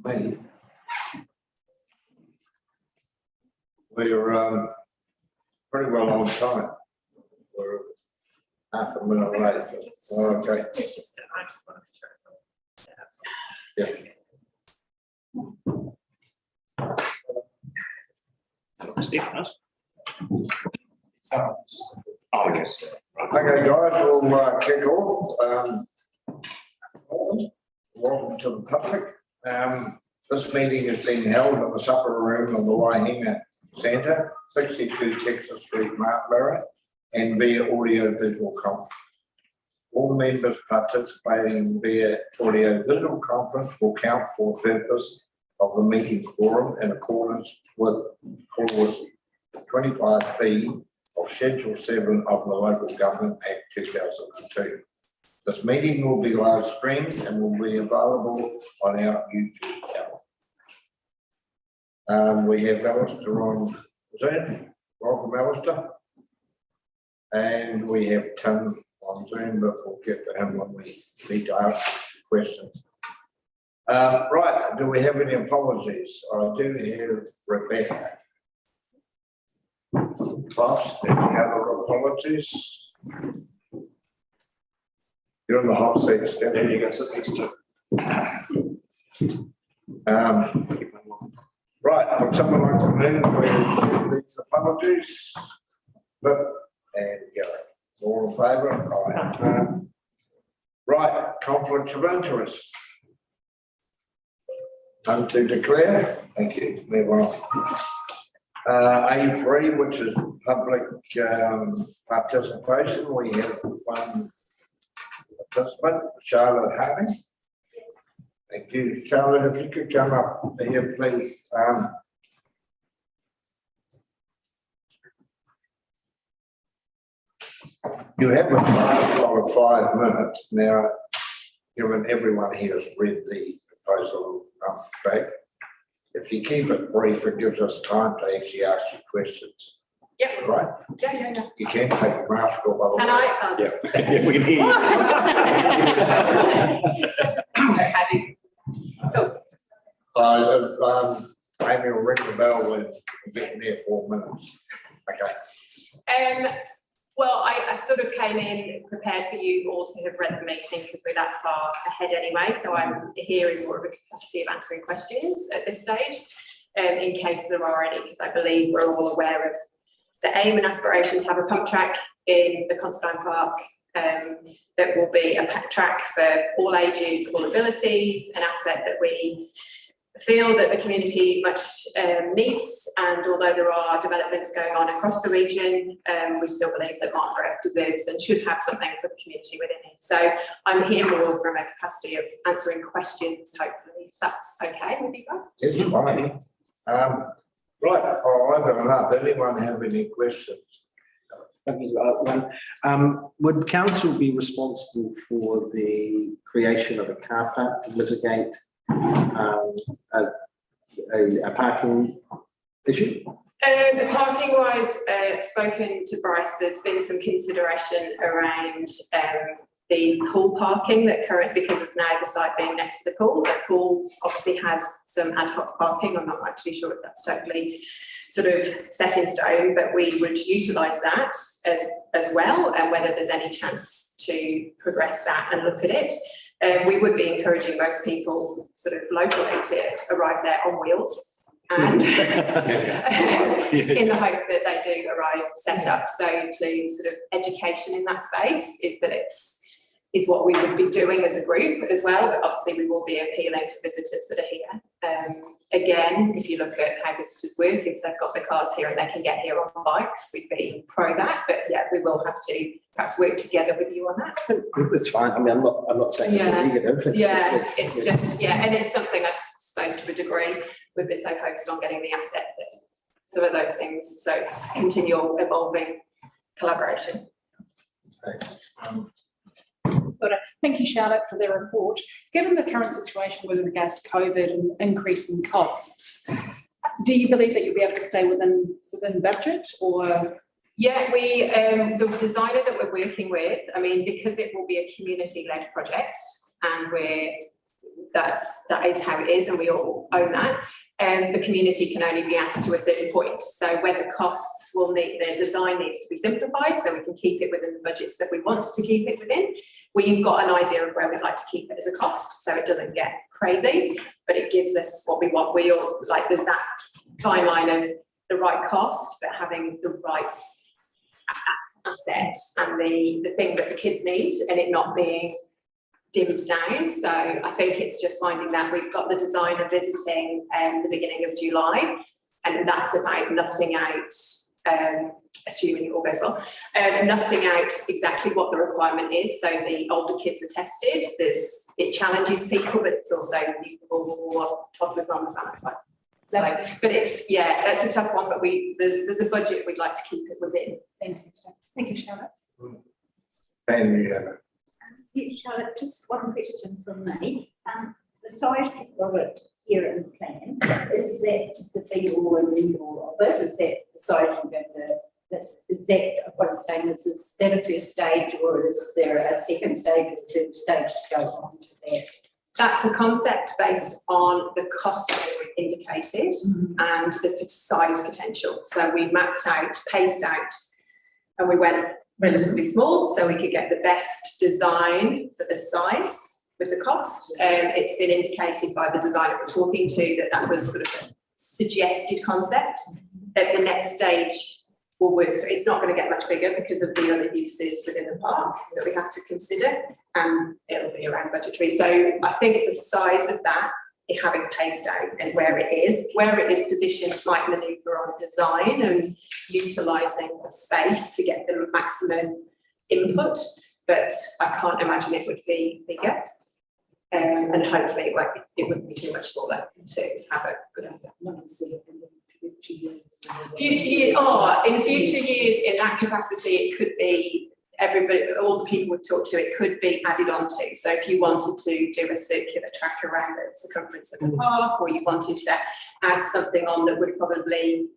Me. We're pretty well on time. We're half a minute late. Oh, okay. I just want to make sure it's Okay, guys, we'll kick off. Welcome to the public. This meeting is being held in the supper room of the Waihina Centre, 62 Texas Street, Martinborough, and via audio-visual conference. All members participating via audio-visual conference will count for purpose of the meeting quorum in accordance with clause 25B of Schedule 7 of the Local Government Act 2002. This meeting will be live streamed and will be available on our YouTube channel. We have Alistair on Zoom. Welcome, Alistair. And we have Tim on Zoom, but we'll get to him when we need to ask questions. Right, do we have any apologies? I do have Rebecca. Class, any other apologies? You're in the hot seat, Steph. There you go, sit next to. Right, would someone like to move with these apologies? But, and go. All in favour? Aye. Right, conflicts of interest. None to declare. Thank you. Move on. A3, which is public participation. We have one participant, Charlotte Harding. Thank you, Charlotte. If you could come up here, please. You have a last of 5 minutes now, given everyone here has read the proposal track. If you keep it brief, it gives us time to actually ask you questions. Yep. Right? Yeah. You can't take your mask off. Can I? Yeah, we can hear you. Amy will ring the bell when we get near 4 minutes. Okay. Well, I sort of came in prepared for you all to have read the meeting because we're that far ahead anyway. So I'm here in more of a capacity of answering questions at this stage, in case there are any, because I believe we're all aware of the aim and aspiration to have a pump track in the Considine Park that will be a track for all ages, all abilities, an asset that we feel that the community much needs, and although there are developments going on across the region, we still believe that Martinborough deserves and should have something for the community within it. So I'm here more from a capacity of answering questions, hopefully that's okay with you guys. Yes, fine. Right, I'll open it up. Anyone have any questions? Would council be responsible for the creation of a car park to mitigate a parking issue? Parking wise, spoken to Bryce, there's been some consideration around the pool parking that because of now the site being next to the pool obviously has some ad hoc parking. I'm not actually sure if that's totally sort of set in stone, but we would utilise that as well, and whether there's any chance to progress that and look at it. We would be encouraging most people sort of locally to arrive there on wheels and in the hope that they do arrive set up. So to sort of education in that space is what we would be doing as a group as well, but obviously we will be appealing to visitors that are here. Again, if you look at how visitors work, if they've got the cars here and they can get here on bikes, we'd be pro that, but yeah, we will have to perhaps work together with you on that. That's fine. I mean, I'm not saying it's negative. Yeah, it's just, yeah, and it's something I suppose to a degree, we've been so focused on getting the asset that some of those things, so it's continual evolving collaboration. Thank you, Charlotte, for the report. Given the current situation with regards to COVID and increase in costs, do you believe that you'll be able to stay within budget, or? Yeah, the designer that we're working with, I mean, because it will be a community-led project and we're that is how it is, and we all own that. And the community can only be asked to a certain point. So whether costs will need, the design needs to be simplified so we can keep it within the budgets that we want to keep it within. We've got an idea of where we'd like to keep it as a cost, so it doesn't get crazy, but it gives us what we want. We all like, there's that fine line of the right cost, but having the right asset and the thing that the kids need, and it not being dimmed down. So I think it's just finding that. We've got the designer visiting the beginning of July, and that's about nutting out, assuming it all goes well, nutting out exactly what the requirement is. So the older kids are tested. It challenges people, but it's also usable for toddlers on the planet. So, but it's, yeah, that's a tough one, but there's a budget we'd like to keep it within. Fantastic. Thank you, Charlotte. And you have it. Yeah, Charlotte, just one question from me. The size you've got it here in the plan, is that the be-all and end-all of it? Is that the size you're going to, is that what I'm saying, is that a first stage, or is there a second stage or third stage to go on to that? That's a concept based on the cost that we've indicated and the size potential. So we mapped out, paced out, and we went relatively small so we could get the best design for the size with the cost. It's been indicated by the designer we're talking to that was sort of a suggested concept. At the next stage will work. So it's not going to get much bigger because of the other uses within the park that we have to consider, and it'll be around budgetary. So I think the size of that, having paced out and where it is positioned, might manoeuvre on design and utilising the space to get the maximum input, but I can't imagine it would be bigger. And hopefully it wouldn't be too much smaller to have a good answer. Future years, in future years, in that capacity, it could be everybody, all the people we've talked to, it could be added on to. So if you wanted to do a circular track around the circumference of the park, or you wanted to add something on that would probably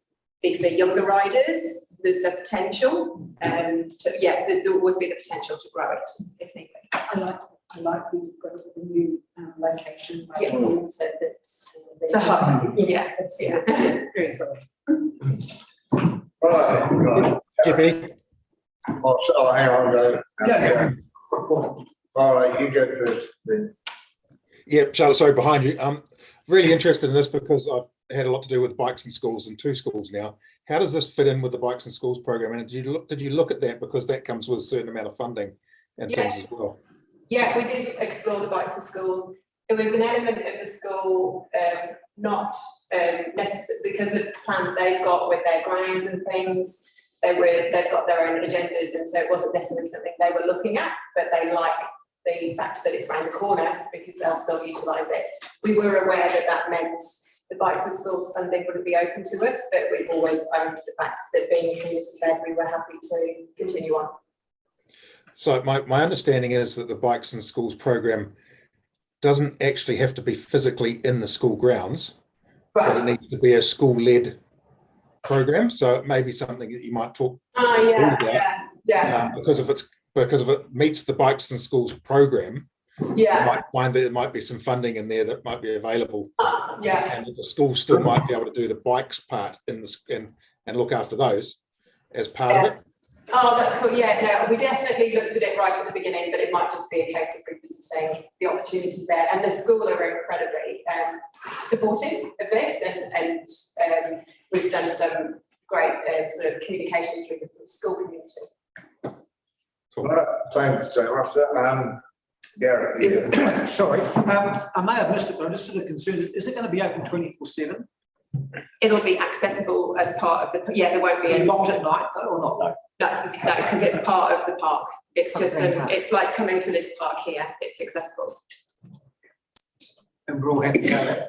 be for younger riders, there's the potential. There will always be the potential to grow it if needed. I like we've got a new location. Yes. So that's It's a hub. Yeah. Very good. Right. Jimmy? Oh, hang on, go. Yeah. All right, you go first then. Yeah, Charlotte, sorry, behind you. I'm really interested in this because I've had a lot to do with bikes in schools and 2 schools now. How does this fit in with the bikes in schools program? And did you look at that, because that comes with a certain amount of funding and things as well? Yeah, we did explore the bikes in schools. There was an element of the school, not necessarily because the plans they've got with their grounds and things, they've got their own agendas, and so it wasn't necessarily something they were looking at, but they like the fact that it's around the corner because they'll still utilise it. We were aware that that meant the bikes and schools funding wouldn't be open to us, but we've always owned the fact that being community-led, we were happy to continue on. So my understanding is that the bikes in schools program doesn't actually have to be physically in the school grounds, but it needs to be a school-led program. So it may be something that you might talk about. Because if it meets the bikes in schools program, you might find that there might be some funding in there that might be available. And the school still might be able to do the bikes part in this and look after those as part of it. Oh, that's cool. Yeah, no, we definitely looked at it right at the beginning, but it might just be a case of revisiting the opportunities there. And the school are incredibly supportive of this, and we've done some great sort of communications with the school community. Cool. Right, thanks, Master. Gareth. Sorry, I may have missed it, but I'm just sort of concerned. Is it going to be open 24/7? It'll be accessible as part of the, there won't be Are you any. locked at night though, or not? No, because it's part of the park. It's just, it's like coming to this park here. It's accessible. And we're all happy to go there.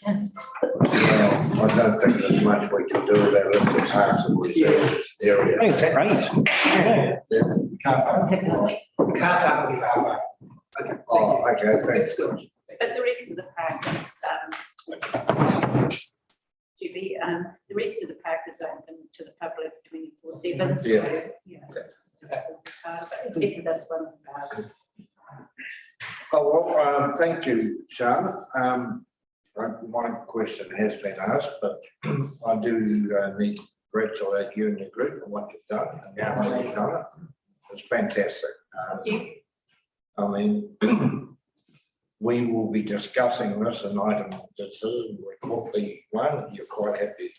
Well, I don't think there's much we can do about it. It's hard to reserve this area. I think it's great. Car park will be car park. Okay, Oh, okay, thanks. that's good. But the rest of the park is, Julie, the rest of the park is open to the public 24/7. So, Yeah. except for this one. Oh, well, thank you, Charlotte. My question has been asked, but I do need to congratulate you and your group on what you've done and how well you've done it. It's fantastic. Thank you. I mean, we will be discussing this and item decision report B1. You're quite happy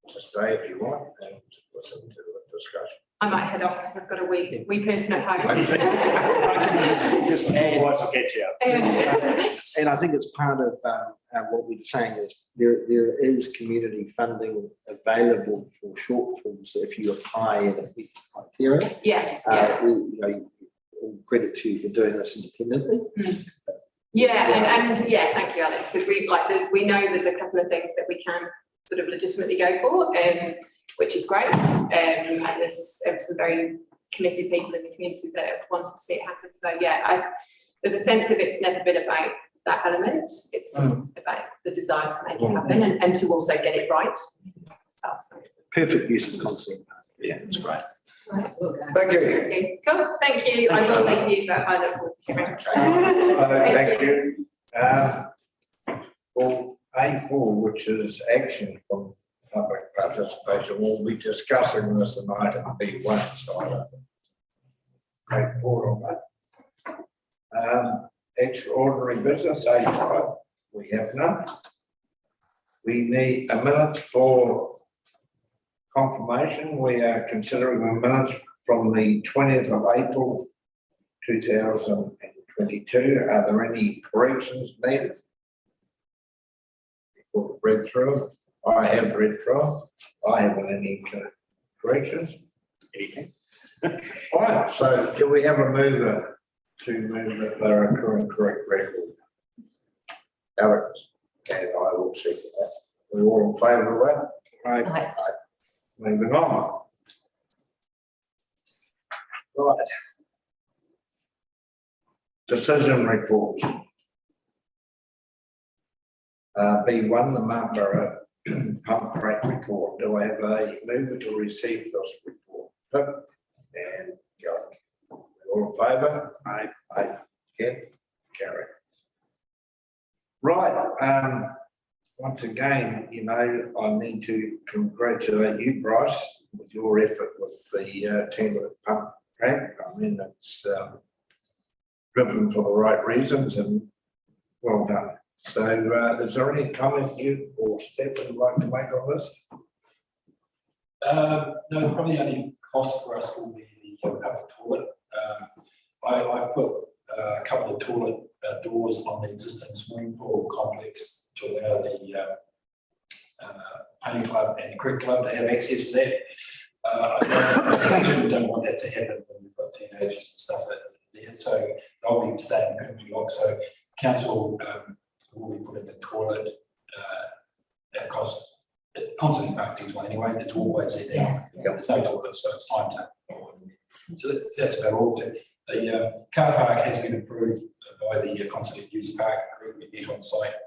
to stay if you want and listen to the discussion. I might head off because I've got a wee person at home. Just add, I'll get you out. and I think it's part of what we were saying is there is community funding available for shortfalls if you apply and it meets the criteria. Yeah. All credit to you for doing this independently. Yeah, and yeah, thank you, Alex, because we know there's a couple of things that we can sort of legitimately go for, which is great. And there's some very committed people in the community that want to see it happen. So yeah, there's a sense of it's never been about that element. It's just about the desire to make it happen and to also get it right. So. Perfect use of concept. Yeah, it's great. Right. Thank you. Okay, cool, thank you. I will leave you, but I look forward to hearing. Thank you. Well, A4, which is action from public participation, we'll be discussing this in item B1, so I don't think great report on that. Extraordinary business, A5, we have none. We need a minute for confirmation. We are considering the minutes from the 20th of April 2022. Are there any corrections needed? People read through them. I have read through them. I haven't any corrections. All right, so do we have a mover to move that there are correct records? Alex, and I will second that. We're all in favour of that? Right. Moving on. Right. Decision reports. B1, the Marlborough pump track report. Do I have a mover to receive this report? Pip and Gary. All in favour? Aye. Okay. Carry. Right. Once again, I need to congratulate you, Bryce, with your effort with the Timber pump track. I mean, it's driven for the right reasons and well done. So is there any comment you or Steph would like to make on this? No, probably the only cost for us will be the public toilet. I've put a couple of toilet doors on the existing swimming pool complex to allow the Pony Club and Cricket Club to have access to that. I certainly don't want that to happen when we've got teenagers and stuff there. So I'll be staying permanently locked. So council will be putting the toilet at cost. Constantly park these one anyway. It's always there now. There's no toilet, so it's time to. So that's about all. The car park has been approved by the concept user park group. We met on site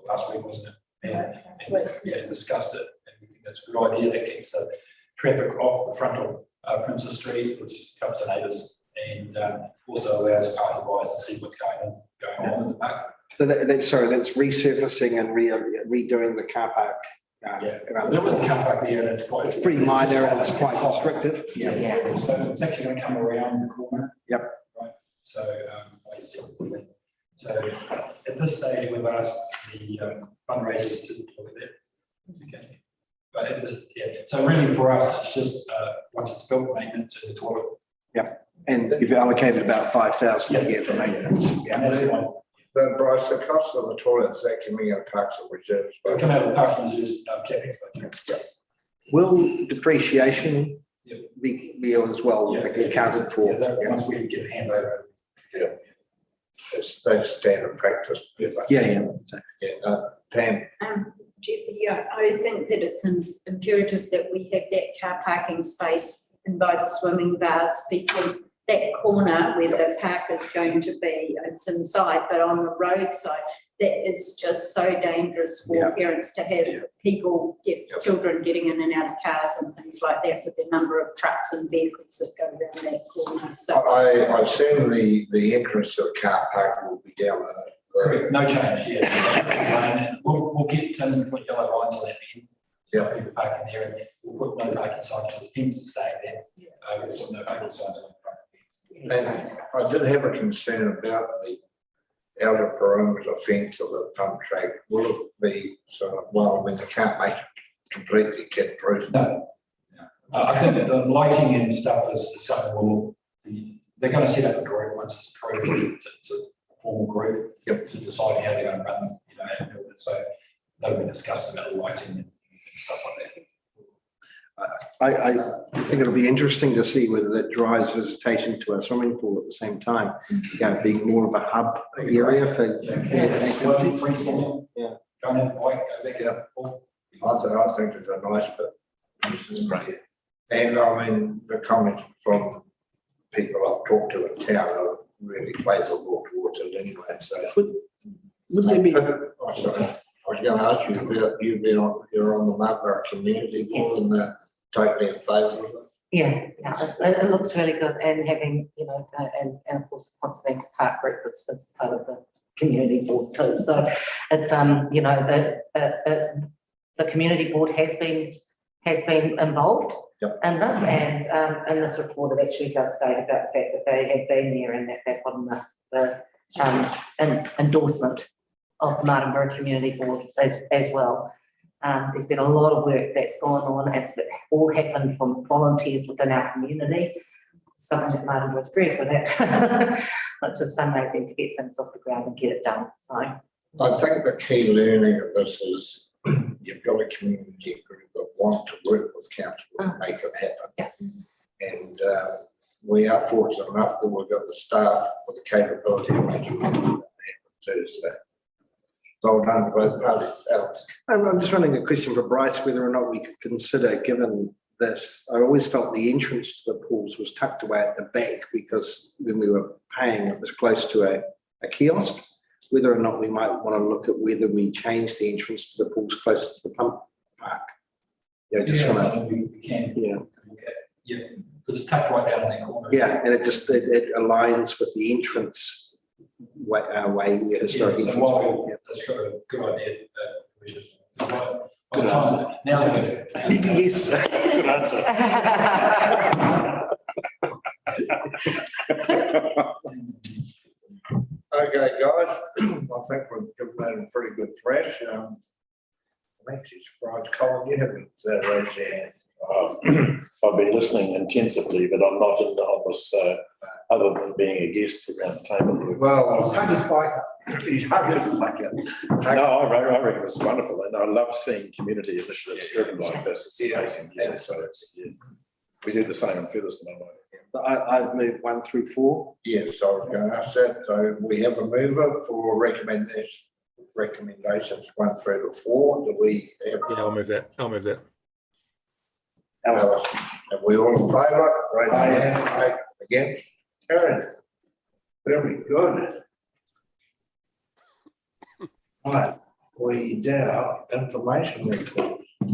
last week, wasn't it? And discussed it, and we think that's a good idea. That keeps the traffic off the front of Princess Street, which helps the neighbours, and also allows party buyers to see what's going on in the park. So that's resurfacing and redoing the car park. There was a car park there, and it's pretty minor and it's quite restrictive. Yeah. So it's actually going to come around the corner. Yep. Right. So so at this stage, we've asked the fundraisers to look at that. Okay. But at this, so really for us, it's just once it's built, maintenance and the toilet. Yep. And you've allocated about 5,000 a year for maintenance. Yeah. And that's one. The Bryce, the cost of the toilets that coming out of Parks and Reserves. It'll come out of the Parks and Reserves CapEx budget. Yes. Will depreciation be as well accounted for? Once we get a handover. Yeah. That's standard practice. Yeah. Pam. I think that it's imperative that we have that car parking space in both swimming baths, because that corner where the park is going to be, it's inside, but on the roadside, that is just so dangerous for parents to have people children getting in and out of cars and things like that with the number of trucks and vehicles that go around that corner. So I assume the entrance to the car park will be down there. Correct, no change, yeah. We'll get Tim to put yellow lines on that end. Yeah. People parking there, and we'll put no parking signs, the fence is staying there. We'll put no parking signs on the front of the fence. And I did have a concern about the outer perimeter fence of the pump track. Will it be sort of, well, I mean, they can't make it completely kid proof? No. I think the lighting and stuff is something they're going to set up a group once it's approved to a formal group to decide how they're going to run, how to build it. So that'll be discussed about lighting and stuff like that. I think it'll be interesting to see whether that drives visitation to our swimming pool at the same time, being more of a hub area for activity. Free swimming. Yeah. Go and have a bike, go back out. I think it's a nice bit. This is great. And I mean, the comments from people I've talked to in town are really favourable towards it anyway, so. Would there be? Oh, sorry. I was going to ask you about you're on the Marlborough Community Board and they're totally in favour of it. Yeah, it looks really good, and having, and of course, Constance Park Breakfast is part of the community board too. So it's, the community board has been involved in this, and in this report, it actually does say about the fact that they have been there and that they've gotten the endorsement of the Martinborough Community Board as well. There's been a lot of work that's gone on. It's all happened from volunteers within our community. Something that Martinborough is very good at, which is fundraising to get things off the ground and get it done. So I think the key learning of this is you've got a community group that want to work with council and make it happen. And we are fortunate enough that we've got the staff with the capability of making it happen too. So well done to both parties, Alex. I'm just running a question for Bryce, whether or not we could consider, given this, I always felt the entrance to the pools was tucked away at the back because when we were paying, it was close to a kiosk, whether or not we might want to look at whether we change the entrance to the pools closer to the pump park. Something we can look at. Yeah, because it's tucked right down in that corner. Yeah, and it aligns with the entrance way the historic entrance. So that's got a good idea. Good answer. Now yes, good answer. Okay, guys, I think we've given that a pretty good thrash. I'm actually surprised, Colin, you haven't raised your hand. I've been listening intensively, but I'm not in on this other than being a guest around the table here. Well, he's hung his bike up. He's hung his bike up. No, I reckon it's wonderful, and I love seeing community initiatives driven like this. It's amazing. Yeah, so we do the same in Featherston. I've moved 1 through 4. Yes, I was going to ask that. So we have a mover for recommendations 1 through to 4. Do we have? Yeah, I'll move that. Alice, are we all in favour? Right, aye. Against? Carried. Very good. Right, we now information report. I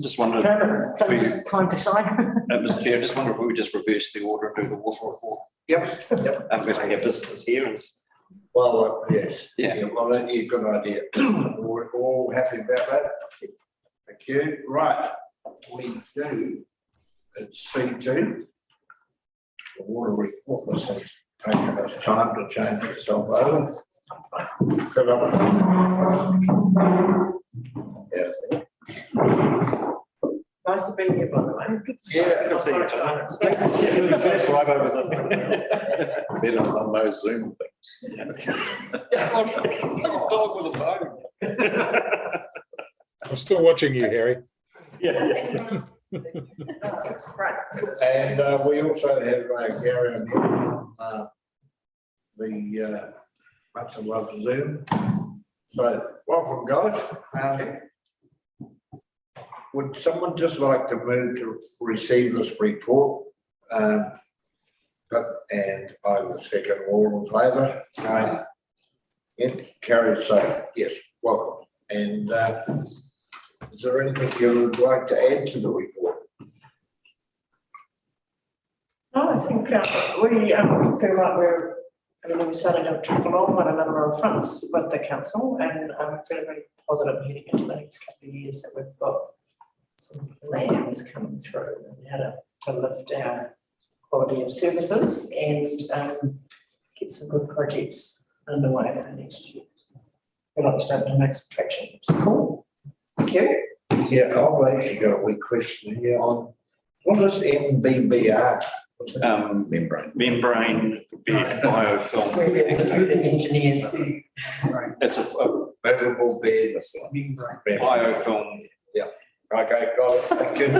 just wondered, time to shine. Mr. Chair, I just wonder if we would just reverse the order and do the water report. Yep. Because we have visitors here. And Well, yes. Yeah. Well, yeah, good idea. We're all happy about that. Thank you. Right, we do. It's C2. The water report was taking us time to change itself over. Fill up. Yeah. Nice to be here, by the way. Yeah. good to see you, Tom. Drive over the Better on those Zoom things. dog with a bone. I'm still watching you, Harry. Yeah. Right. And we also have Gary on the much of love Zoom. So welcome, guys. Would someone just like to move to receive this report? And I will second all in favour. Yeah, carried, so, yes, welcome. And is there anything you would like to add to the report? No, I think we feel like we're starting to trickle along on a number of fronts with the council, and I'm feeling very positive heading into the next couple of years that we've got some plans coming through and how to lift our quality of services and get some good projects underway for next year. We're not starting to make some traction, which is cool. Thank you. Yeah, I've actually got a wee question here on what is MBBR? Membrane biofilm. Engineers. It's a Movable bed. biofilm. Yeah. Okay, got it. Thank you. The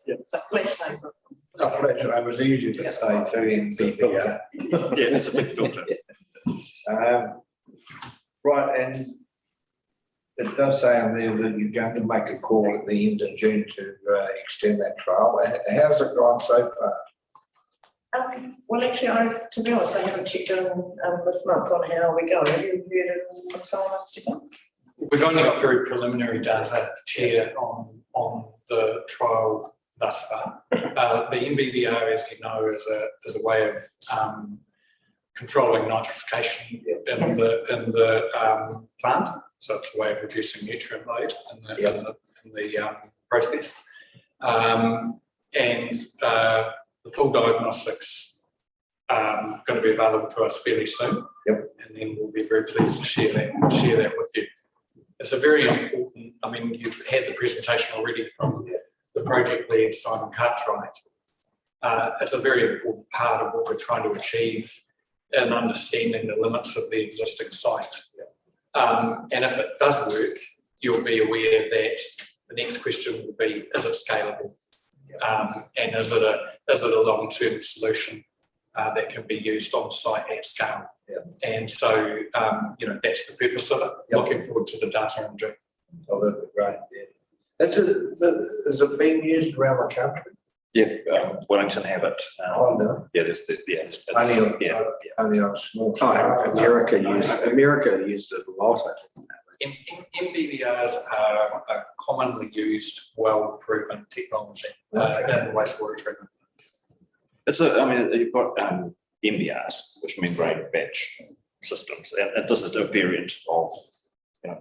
It's a flash over. A flash, I was easy to say too, MBBR. Yeah, it's a big filter. Right, and it does say on there that you're going to make a call at the end of June to extend that trial. How's it gone so far? Well, actually, to be honest, I haven't checked in this month on how we go. Have you heard from someone else, Stephen? We've only got very preliminary data, Chair, on the trial thus far. The MBBR, as you know, is a way of controlling nitrification in the plant. So it's a way of reducing nutrient load in the process. And the full diagnostics going to be available to us fairly soon. Yep. And then we'll be very pleased to share that with you. It's a very important, I mean, you've had the presentation already from the project lead, Simon Cartwright. It's a very important part of what we're trying to achieve in understanding the limits of the existing site. And if it does work, you'll be aware that the next question will be, is it scalable? And is it a long-term solution that can be used on site at scale? And so, that's the purpose of it. Looking forward to the data in June. Oh, that'd be great, yeah. Is it being used around the country? Yeah, Wellington have it. No. Yeah, Only on a small scale. America uses it a lot, I think. MBBRs are commonly used, well-proven technology in wastewater treatment. You've got MBRs, which membrane batch systems, and this is a variant of,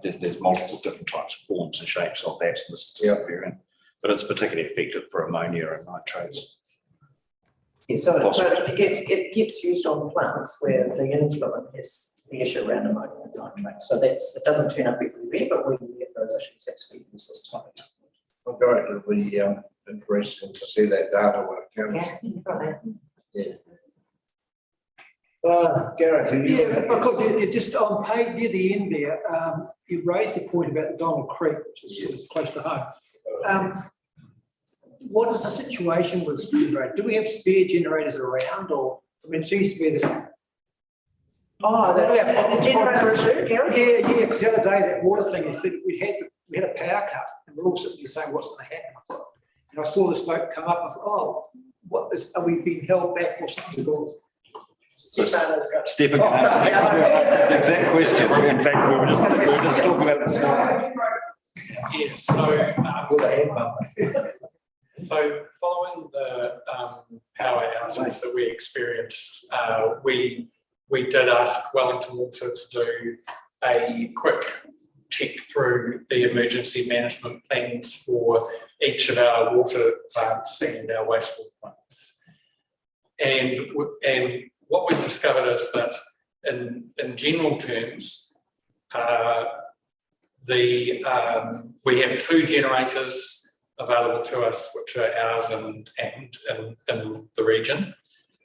there's multiple different types, forms and shapes of that, and this is a variant, but it's particularly effective for ammonia and nitrates. Yeah, so it gets used on plants where the influent has the issue around ammonia and nitrates. So it doesn't turn up everywhere, but when we get those issues, that's where we use this type. Well, great, it'll be interesting to see that data when it comes. Yeah, Yes. Gareth, Just on page near the end there, you raised the point about the Donald Creek, which is sort of close to home. What is the situation with generators? Do we have spare generators around, or it seems to be this? The generator issue, Gareth? Yeah, because the other day that water thing, you said we had a power cut, and we're all sitting there saying what's going to happen. And I saw the smoke come up, and I thought, are we being held back or something? Stephen, that's the exact question. In fact, we were just talking about this morning. Yeah, so following the power outages that we experienced, we did ask Wellington Water to do a quick check through the emergency management plans for each of our water plants and our wastewater plants. And what we've discovered is that in general terms, we have 2 generators available to us, which are ours and in the region.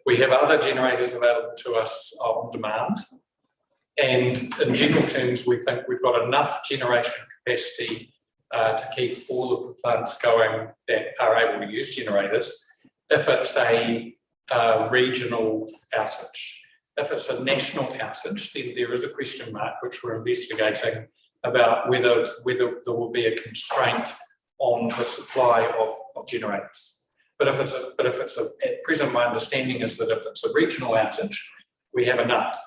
We have other generators available to us on demand. And in general terms, we think we've got enough generation capacity to keep all of the plants going that are able to use generators if it's a regional outage. If it's a national outage, then there is a question mark which we're investigating about whether there will be a constraint on the supply of generators. But at present, my understanding is that if it's a regional outage, we have enough.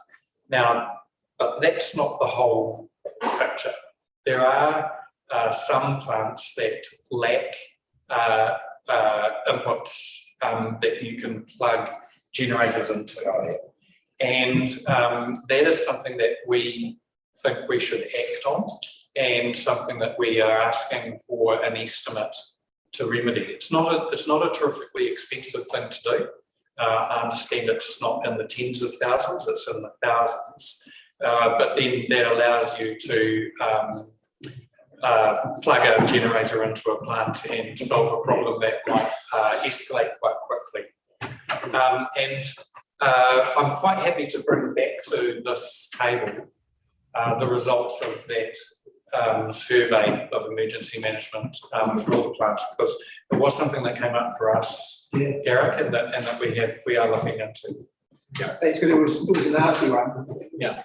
Now, but that's not the whole picture. There are some plants that lack inputs that you can plug generators into. And that is something that we think we should act on, and something that we are asking for an estimate to remedy. It's not a terrifically expensive thing to do. I understand it's not in the tens of thousands, it's in the thousands. But then that allows you to plug a generator into a plant and solve a problem that might escalate quite quickly. I'm quite happy to bring back to this table the results of that survey of emergency management for all the plants, because it was something that came up for us, Garrick, and that we are looking into. Yeah, it's good. It was a nasty one. Yeah.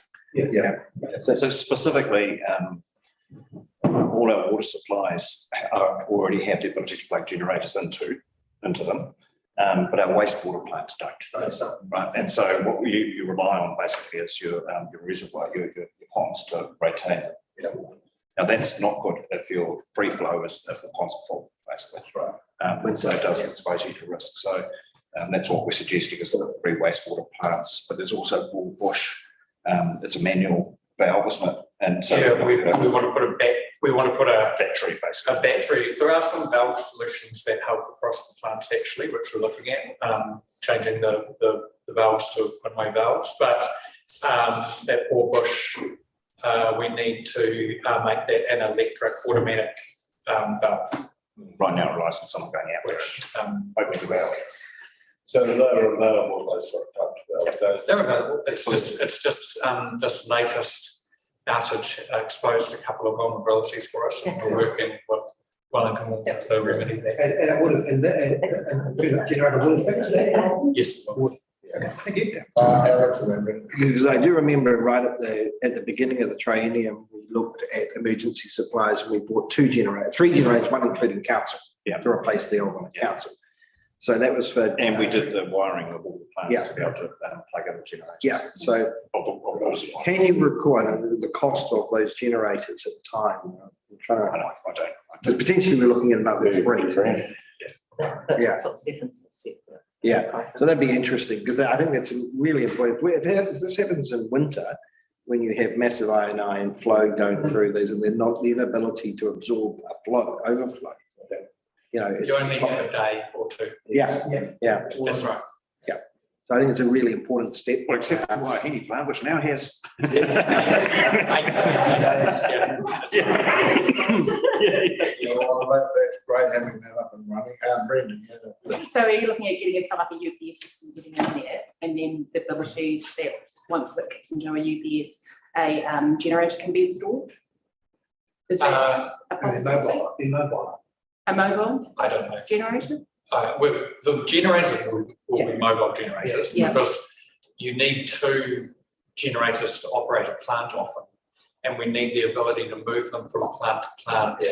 So specifically, all our water supplies already have the ability to plug generators into them. But our wastewater plants don't. Right, and so what you rely on basically is your reservoir, your ponds to retain it. Now that's not good if your free flow is if the ponds are full, basically. And so it does expose you to risk. So that's what we're suggesting is the free wastewater plants. But there's also bull bush. It's a manual valve, isn't it? And so we want to put a battery, basically. A battery. There are some valve solutions that help across the plants actually, which we're looking at, changing the valves to one-way valves. But that bull bush, we need to make that an electric automatic valve. Right now, a license I'm going out, which open the valve. So they're available, those sort of types. They're available. It's just this latest outage exposed a couple of vulnerabilities for us, and we're working with Wellington to remedy that. And it would have, and the generator would have fixed that. Yes. Thank you. Because I do remember right at the beginning of the triennium, we looked at emergency supplies and we bought three generators, one including council, to replace the old one at council. So that was for. And we did the wiring of all the plants to be able to plug in the generators. Yeah. So can you recall the cost of those generators at the time? I'm trying to. I don't. Because potentially we're looking at about $3,000. Yeah. Yeah. So that'd be interesting, because I think that's really important. If this happens in winter, when you have massive ion flow going through these, and they're not the inability to absorb a overflow. You know, you only have a day or two. Yeah. That's right. Yeah. So I think it's a really important step. Well, except for my Henny plant, which now has. That's great having that up and running. Brendan, So are you looking at getting a kind of like a UPS system getting in there, and then the ability that once it kicks into a UPS, a generator can be installed? Is that a possibility? A mobile I don't know. generator? The generators will be mobile generators, because you need two generators to operate a plant often, and we need the ability to move them from plant to plant.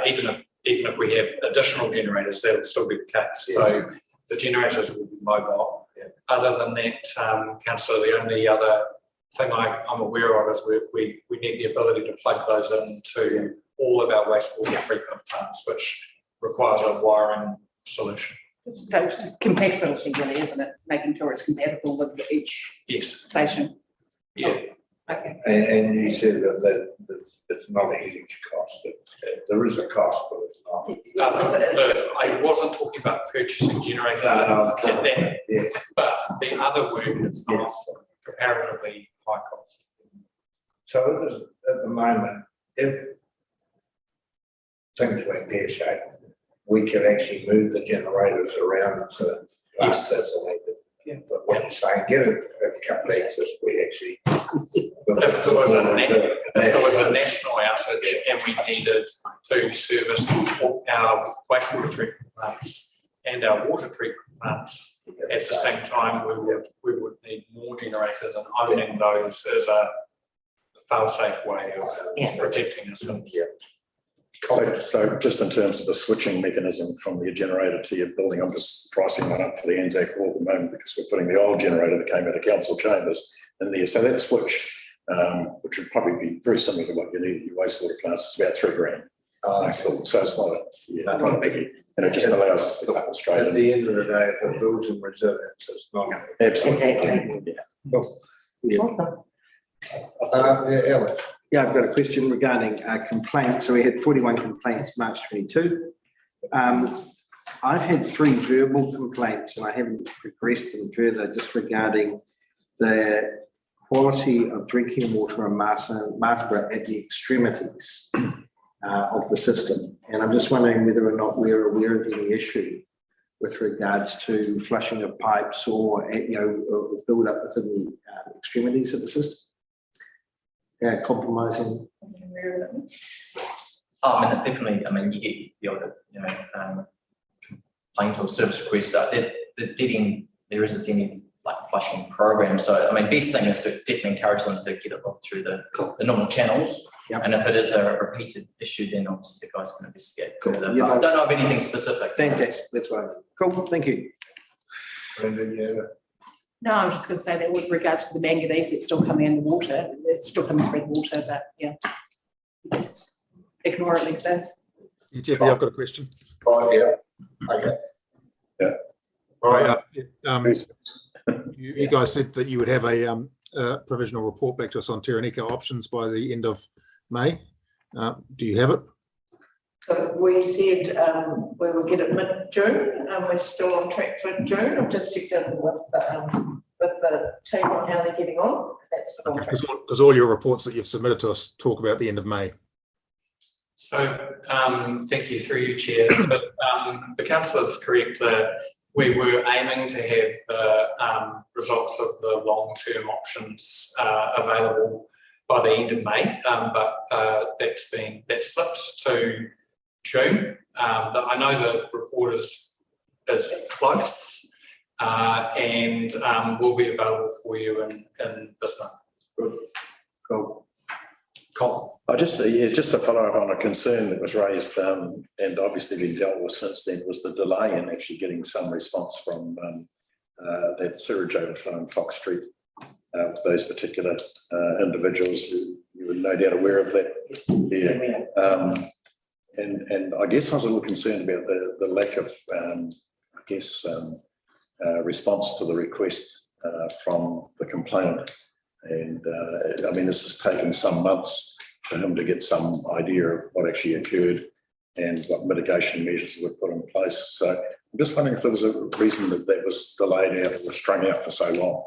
Even if we have additional generators, that'll still be the case. So the generators will be mobile. Other than that, councillor, the only other thing I'm aware of is we need the ability to plug those into all of our wastewater treatment plants, which requires a wiring solution. So it's compatibility really, isn't it? Making sure it's compatible with each station. Yeah. Okay. And you said that it's not a huge cost. There is a cost, but it's not. I wasn't talking about purchasing generators, but the other work is not comparatively high cost. So at the moment, if things went pear-shaped, we could actually move the generators around to last isolated. But what you're saying, get a couple of extras, we actually. If there was a national outage and we needed to service our wastewater treatment plants and our water treatment plants at the same time, we would need more generators, and owning those is a fail-safe way of protecting us. So just in terms of the switching mechanism from the generator to your building, I'm just pricing one up for the Anzac Hall at the moment because we're putting the old generator that came out of council chambers in there. So that switch, which would probably be very similar to what you need at your wastewater plants, is about $3,000. So it's not a biggie. And it just allows us to cut straight At in. the end of the day, if it builds in resilience, it's not. Absolutely. Exactly. Yeah. Awesome. Alex. Yeah, I've got a question regarding complaints. So we had 41 complaints March 22. I've had 3 verbal complaints and I haven't progressed them further, just regarding the quality of drinking water in Martha at the extremities of the system. And I'm just wondering whether or not we're aware of any issue with regards to flushing of pipes or, build up within the extremities of the system. Compromising. Definitely. I mean, you get complaint or service request that there is a dead end like flushing program. So I mean, best thing is to definitely encourage them to get it looked through the normal channels. Yep. And if it is a repeated issue, then obviously the guys can investigate further. Yeah. But I don't know of anything specific. Fantastic. That's right. Cool. Thank you. No, I'm just going to say that with regards to the manganese, it's still coming in the water. It's still coming through the water, but yeah, just ignore it these days. Yeah, Jeffy, I've got a question. Oh, yeah. Okay. Yeah. All right. You guys said that you would have a provisional report back to us on Terraneco options by the end of May. Do you have it? So we said we will get it mid-June, and we're still on track for June. I've just checked in with the team on how they're getting on. That's on track. Because all your reports that you've submitted to us talk about the end of May. So, thank you through you, Chair. But the councillor is correct that we were aiming to have the results of the long-term options available by the end of May, but that slipped to June. I know the report is close and will be available for you in this month. Good. Cool. Just to follow up on a concern that was raised and obviously been dealt with since then, was the delay in actually getting some response from that sewage overflow in Fox Street with those particular individuals. You were no doubt aware of that. Yeah. And I guess I was a little concerned about the lack of, response to the request from the complainant. And I mean, this has taken some months for him to get some idea of what actually occurred and what mitigation measures were put in place. So I'm just wondering if there was a reason that was delayed out or strung out for so long.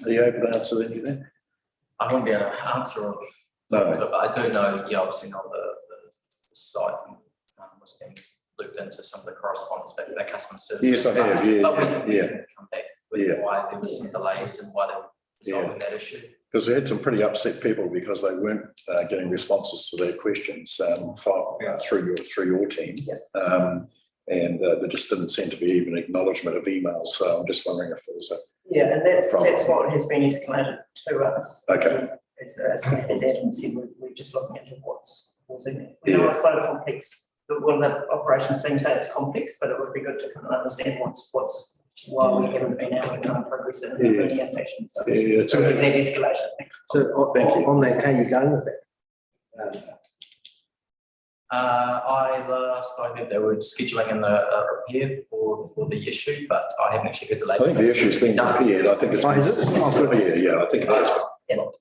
Are you able to answer that, do you think? I wouldn't be able to answer it. No. But I do know, obviously know the site was being looped into some of the correspondence back to their customer service. Yes, I have, yeah. But we can come back with why there was some delays and why they were resolving that issue. Because we had some pretty upset people because they weren't getting responses to their questions through your team. And there just didn't seem to be even acknowledgement of emails. So I'm just wondering if there was a and that's what has been escalated to us. Okay. As Adam said, we're just looking into what's in there. We know it's quite a complex. Well, the operations team say it's complex, but it would be good to kind of understand why we haven't been able to kind of progress in the fashion. So that escalation. So on that, how are you going with that? Last I heard they were scheduling in a repair for the issue, but I haven't actually heard the latest. I think the issue's been repaired. I think it's I think it is.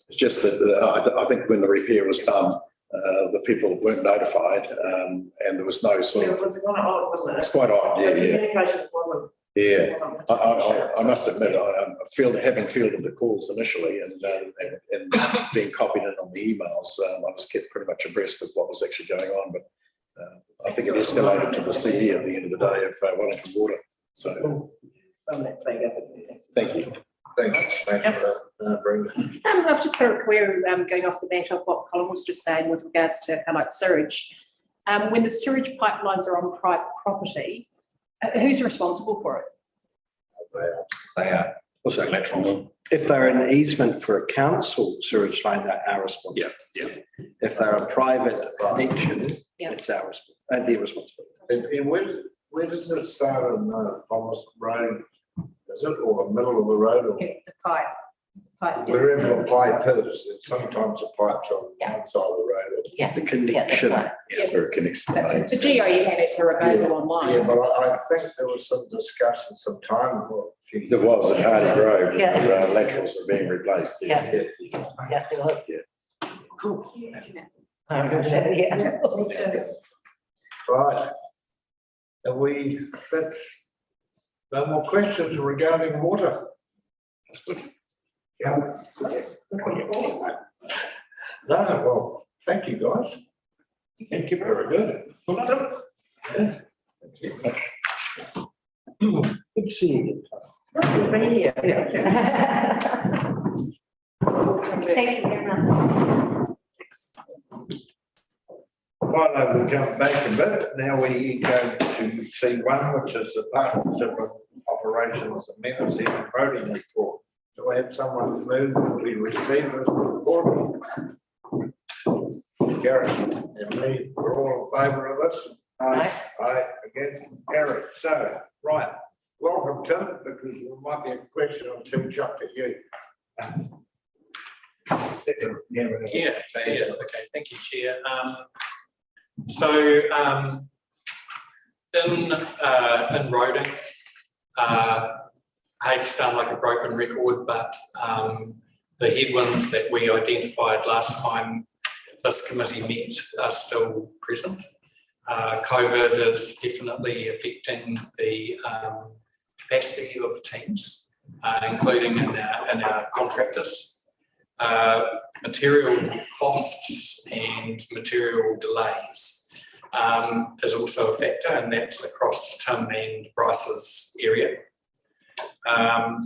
It's just that I think when the repair was done, the people weren't notified, and there was no sort of. It was kind of odd, wasn't it? It's quite odd, The communication wasn't. Yeah, I must admit, having fielded the calls initially and being copied in on the emails, I was kept pretty much abreast of what was actually going on. But I think it escalated to the CE at the end of the day of Wellington Water. So, thank you. Thanks. I've just got a query going off the bat of what Colin was just saying with regards to kind of like sewage. When the sewage pipelines are on private property, who's responsible for it? They are. Also electrons. If they're an easement for a council sewage line, they are responsible. Yeah. If they're a private connection, Yeah. it's their responsibility. And where does it start on the Thomas Road? Is it or the middle of the road or The pipe. wherever the pipe is? It's sometimes the pipe's on Yeah. one side of the road. Yeah. The Yeah, connection, that's right. yeah, where it connects to the main. The GIS maps are available online. Yeah, but I think there was some discussion some time ago. There was at Hardy Grove, Yeah. the laterals are being replaced. Yeah, it was. Yeah. Cool. I remember that, yeah. Right. And that's no more questions regarding water. Yeah. No, well, thank you, guys. Thank you. Very good. Good to see you. Nice to be here. Thank you very much. Right, I will jump back a bit. Now we go to C1, which is the Partnership of Operations and Amenity and Voting Report. Do I have someone move that we receive this report? Gareth and me, we're all in favour of this? Aye. Aye, against, carried. So, right, welcome Tim, because there might be a question or two chucked at you. Yeah, okay, thank you, Chair. So in roading, I hate to sound like a broken record, but the headwinds that we identified last time this committee met are still present. COVID is definitely affecting the capacity of teams, including in our contractors. Material costs and material delays is also a factor, and that's across Tim and Bryce's area. I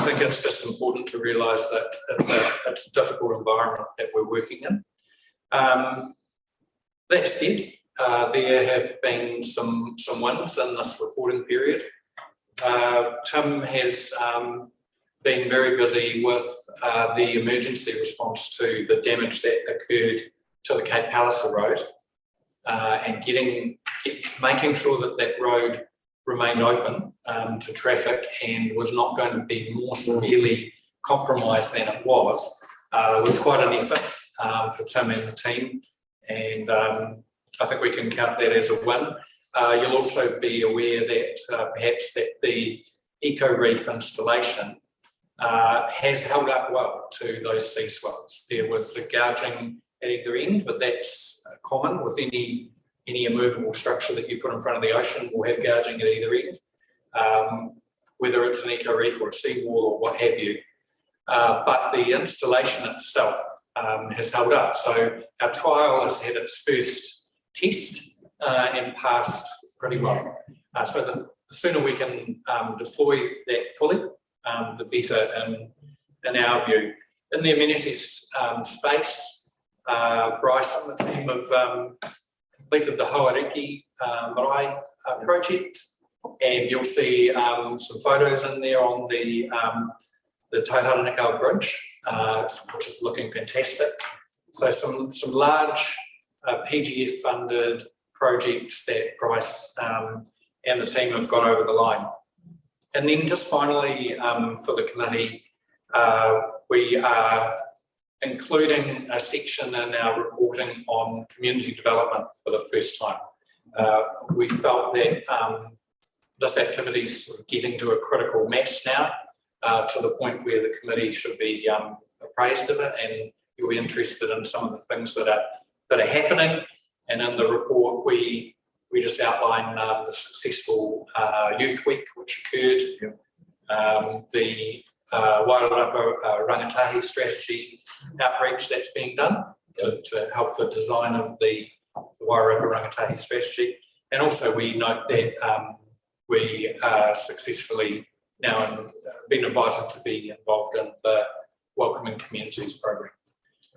think it's just important to realise that it's a difficult environment that we're working in. That said, there have been some wins in this reporting period. Tim has been very busy with the emergency response to the damage that occurred to the Cape Palliser Road and making sure that that road remained open to traffic and was not going to be more severely compromised than it was quite an effort for Tim and the team, and I think we can count that as a win. You'll also be aware that perhaps that the Eco Reef installation has held up well to those sea swells. There was the gouging at either end, but that's common with any immovable structure that you put in front of the ocean will have gouging at either end, whether it's an Eco Reef or a seawall or what have you. But the installation itself has held up. So our trial has had its first test and passed pretty well. So the sooner we can deploy that fully, the better in our view. In the amenities space, Bryce and the team have completed the Hauriki Marae project, and you'll see some photos in there on the Tauharanakau Bridge, which is looking fantastic. So some large PGF funded projects that Bryce and the team have got over the line. And then just finally, for the committee, we are including a section in our reporting on community development for the first time. We felt that this activity is sort of getting to a critical mass now, to the point where the committee should be appraised of it, and you'll be interested in some of the things that are happening. And in the report, we just outline the successful Youth Week which occurred, the Wairarapa Rangatahi strategy outreach that's being done to help the design of the Wairarapa Rangatahi strategy, and also we note that we are successfully now been invited to be involved in the Welcoming Communities program.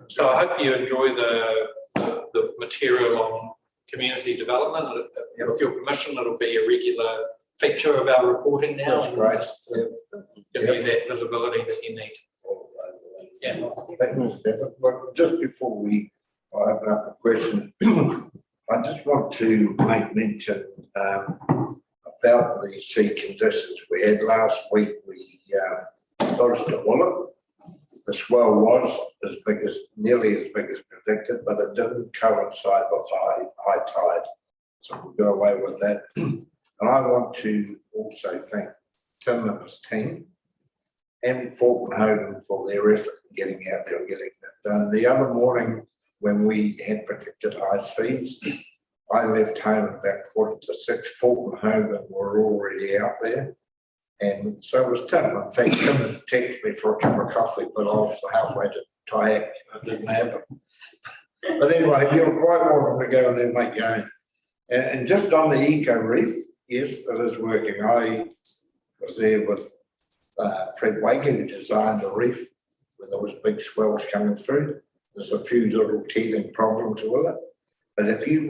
So I hope you enjoy the material on community development. With your permission, it'll be a regular feature of our reporting now. That's great. Just give you that visibility that you need. Yeah. Thanks, Stephen. But just before we open up a question, I just want to make mention about the sea conditions we had last week. We dodged a bullet. The swell was nearly as big as predicted, but it didn't coincide with high tide. So we'll go away with that. And I want to also thank Tim and his team and Fulton Hogan for their effort in getting out there and getting that done. The other morning, when we had predicted high seas, I left home at about 5:45. Fulton Hogan were already out there. And so was Tim. In fact, Tim texted me for a cup of coffee, but I was halfway to kayak. It didn't happen. But anyway, you're quite welcome to go and then make game. And just on the eco reef, yes, it is working. I was there with Fred Waker, who designed the reef when there was big swells coming through. There's a few little teething problems with it. But if you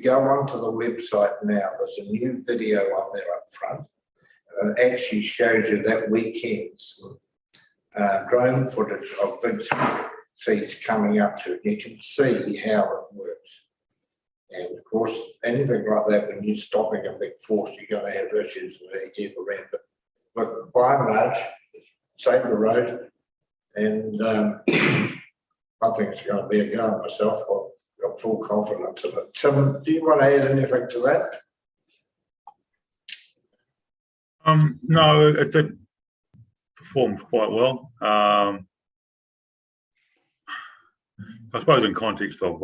go onto the website now, there's a new video on there up front. Actually shows you that weekend's drone footage of big seas coming up to it. You can see how it works. And of course, anything like that, when you're stopping a big force, you're going to have issues with that get around it. But by and large, save the road. And I think it's going to be a go myself. I've got full confidence in it. Tim, do you want to add anything to that? No, it did perform quite well. I suppose in context of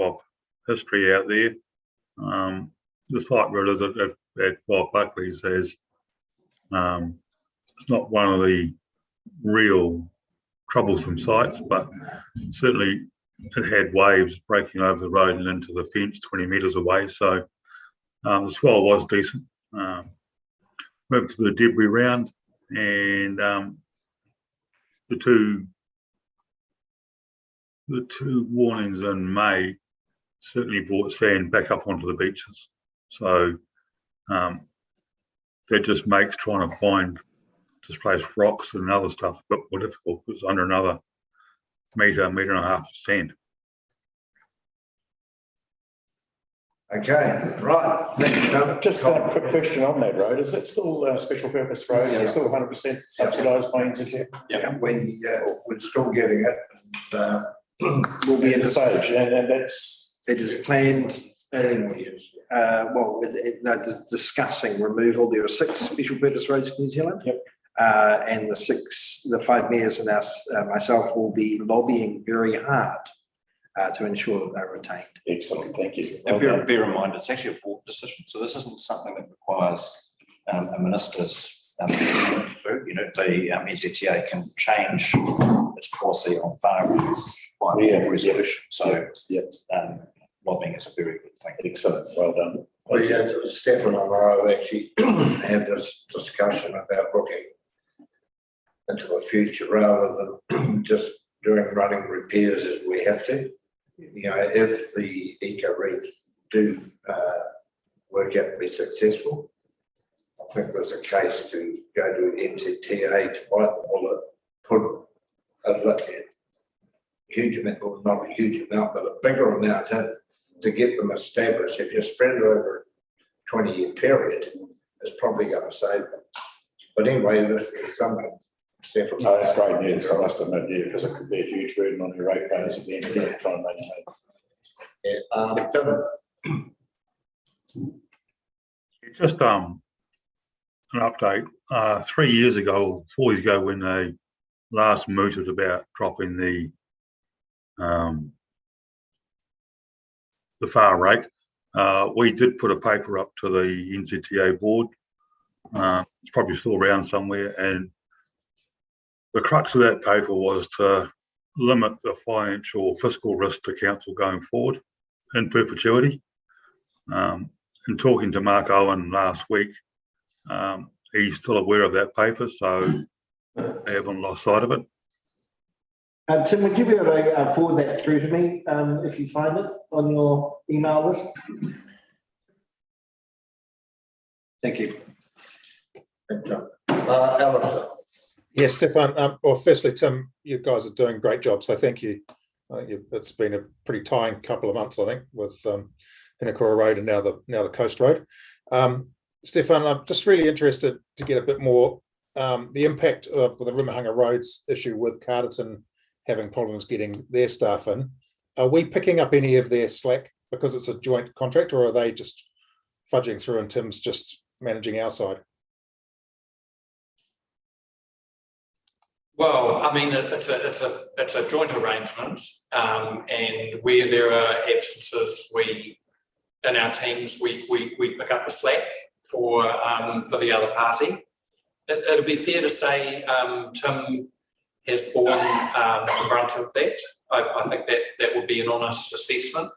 history out there, the site where at Bob Buckley's says it's not one of the real troublesome sites, but certainly it had waves breaking over the road and into the fence 20 metres away. So the swell was decent. Moved to the debris round, and the two warnings in May certainly brought sand back up onto the beaches. So that just makes trying to find displaced rocks and other stuff a bit more difficult. It's under another metre and a half of sand. Okay, right. Thank you, Tim. Just a quick question on that road. Is it still a special purpose road? Is it still 100% subsidised by NZK? Yeah, we're still getting it. And, we'll be in the stage, and that's it is planned. Discussing removal. There are 6 special purpose roads in New Zealand. Yep. And the 5 mayors and myself will be lobbying very hard to ensure that they're retained. Excellent, thank you. And bear in mind, it's actually a board decision, so this isn't something that requires a minister's the NZTA can change its policy on fire roads by resolution. So lobbying is a very good thing. Excellent, well done. Well, yeah, Stefan and I have actually had this discussion about looking into the future rather than just doing running repairs as we have to. You know, if the eco reefs do work out to be successful, I think there's a case to go to NZTA to bite the bullet, put a huge amount, or not a huge amount, but a bigger amount in to get them established. If you spread it over a 20-year period, it's probably going to save them. But anyway, this is something. No, that's great news. I must admit, because it could be a huge burden on your ratepayers at the end of the day, trying to maintain. Just an update. 3 years ago, 4 years ago, when they last mooted about dropping the far rate, we did put a paper up to the NZTA board. It's probably still around somewhere, and the crux of that paper was to limit the financial fiscal risk to council going forward in perpetuity. In talking to Mark Owen last week, he's still aware of that paper, so they haven't lost sight of it. Tim, would you be able to forward that through to me if you find it on your email list? Thank you. Alistair. Yes, Stefan, well, firstly, Tim, you guys are doing a great job, so thank you. I think it's been a pretty trying couple of months, I think, with Hinakura Road and now the Coast Road. Stefan, I'm just really interested to get a bit more the impact of the Rimahanga Roads issue with Carterton having problems getting their staff in. Are we picking up any of their slack because it's a joint contract, or are they just fudging through and Tim's just managing our side? Well, I mean, it's a joint arrangement, and where there are absences, in our teams we pick up the slack for the other party. It'll be fair to say Tim has borne the brunt of that. I think that would be an honest assessment,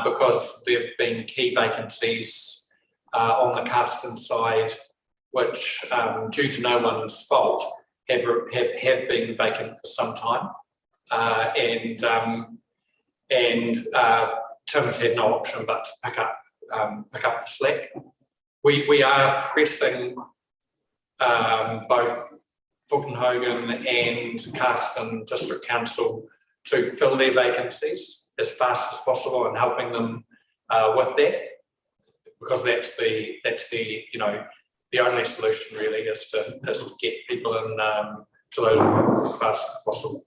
because there have been key vacancies on the Carterton side, which, due to no one's fault, have been vacant for some time, and Tim's had no option but to pick up the slack. We are pressing both Fulton Hogan and Carterton District Council to fill their vacancies as fast as possible and helping them with that, because that's the the only solution really is to get people in to those roles as fast as possible.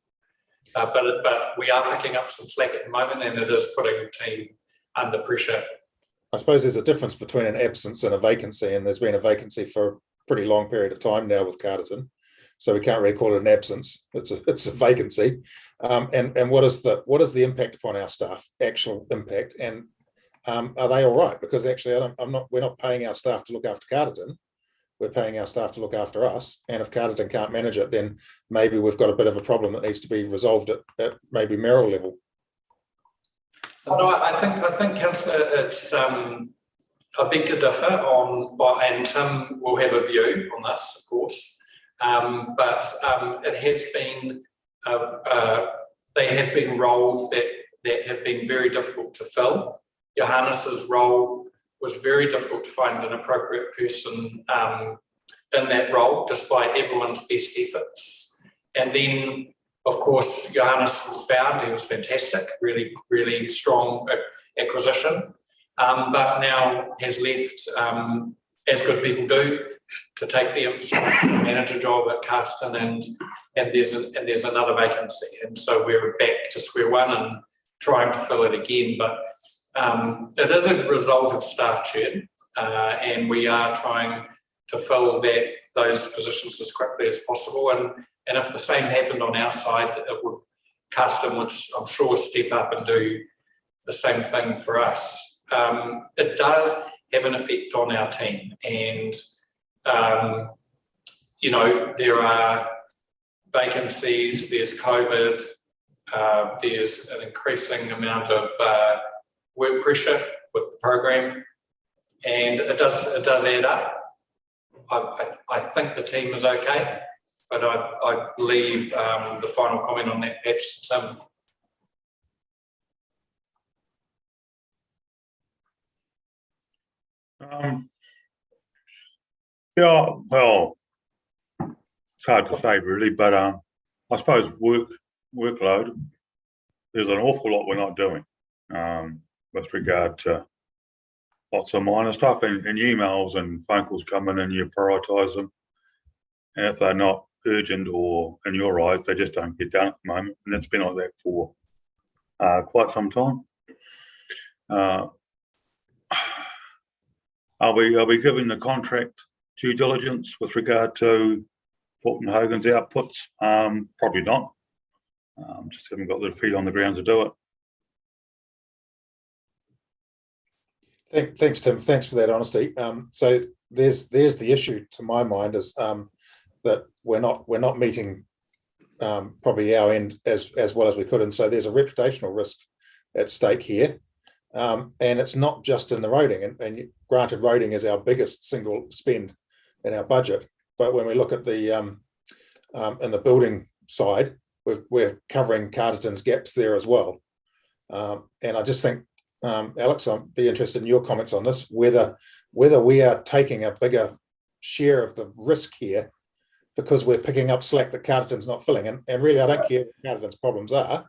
But we are picking up some slack at the moment, and it is putting the team under pressure. I suppose there's a difference between an absence and a vacancy, and there's been a vacancy for a pretty long period of time now with Carterton, so we can't really call it an absence. It's a vacancy. And what is the impact upon our staff? Actual impact, and are they all right? Because actually, we're not paying our staff to look after Carterton. We're paying our staff to look after us, and if Carterton can't manage it, then maybe we've got a bit of a problem that needs to be resolved at maybe mayoral level. No, I think Councillor, it's I beg to differ on, and Tim will have a view on this, of course, but it has been they have been roles that have been very difficult to fill. Johannes's role was very difficult to find an appropriate person in that role, despite everyone's best efforts. And then, of course, Johannes was found. He was fantastic, really, really strong acquisition, but now has left, as good people do, to take the infrastructure manager job at Carterton, and there's another vacancy, and so we're back to square one and trying to fill it again. But it is a result of staff churn, and we are trying to fill those positions as quickly as possible. And if the same happened on our side, it would Carterton would, I'm sure, step up and do the same thing for us. It does have an effect on our team, and there are vacancies, there's COVID, there's an increasing amount of work pressure with the program, and it does add up. I think the team is okay, but I leave the final comment on that perhaps to Tim. Yeah, well, it's hard to say really, but I suppose workload, there's an awful lot we're not doing with regard to lots of minor stuff, and emails and phone calls come in and you prioritise them, and if they're not urgent or in your eyes, they just don't get done at the moment, and it's been like that for quite some time. Are we giving the contract due diligence with regard to Fulton Hogan's outputs? Probably not. Just haven't got the feet on the ground to do it. Thanks, Tim. Thanks for that honesty. So there's the issue to my mind is that we're not meeting probably our end as well as we could, and so there's a reputational risk at stake here, and it's not just in the roading. And granted, roading is our biggest single spend in our budget, but when we look at the in the building side, we're covering Carterton's gaps there as well. And I just think, Alex, I'd be interested in your comments on this, whether we are taking a bigger share of the risk here because we're picking up slack that Carterton's not filling. And really, I don't care what Carterton's problems are.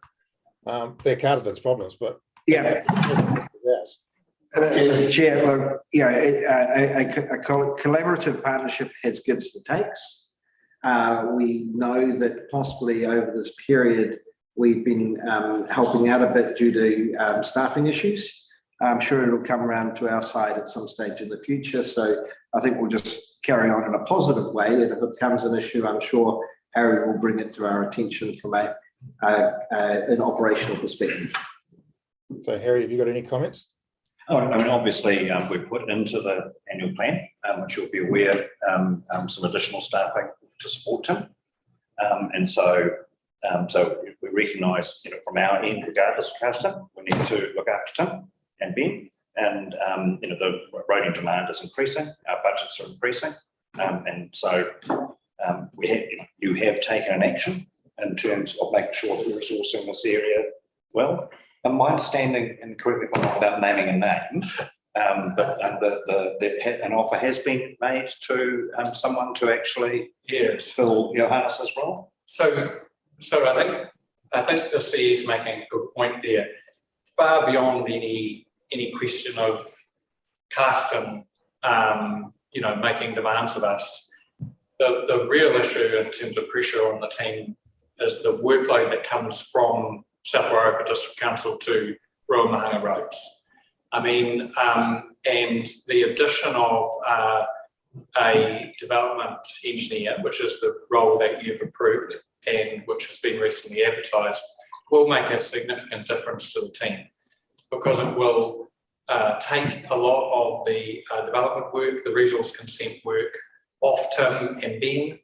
They're Carterton's problems, but Yeah. yes. As Chair, look, you know, a collaborative partnership has gives and takes. We know that possibly over this period, we've been helping out a bit due to staffing issues. I'm sure it'll come around to our side at some stage in the future. So I think we'll just carry on in a positive way. And if it becomes an issue, I'm sure Harry will bring it to our attention from an operational perspective. So Harry, have you got any comments? Oh, I mean, obviously, we've put into the annual plan, which you'll be aware, some additional staffing to support Tim. And so we recognise, you know, from our end, regardless of Carterton, we need to look after Tim and Ben. And, you know, the roading demand is increasing, our budgets are increasing. And so you have taken an action in terms of making sure that we're resourcing this area well. And my understanding, and correct me if I'm wrong about naming a name, but an offer has been made to someone to actually fill Johannes's role. So I think the C is making a good point there. Far beyond any question of Carterton, you know, making demands of us, the real issue in terms of pressure on the team is the workload that comes from South Wairarapa District Council to Ruamahanga Roads. I mean, and the addition of a development engineer, which is the role that you've approved and which has been recently advertised, will make a significant difference to the team, because it will take a lot of the development work, the resource consent work off Tim and Ben.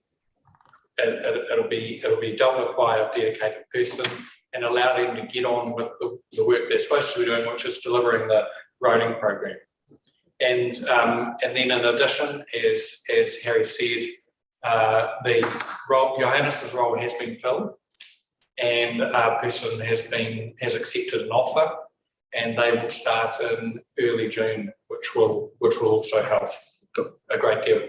It'll be dealt with by a dedicated person and allow them to get on with the work they're supposed to be doing, which is delivering the roading program. And then in addition, as Harry said, the role, Johannes's role has been filled, and a person has accepted an offer, and they will start in early June, which will also help a great deal.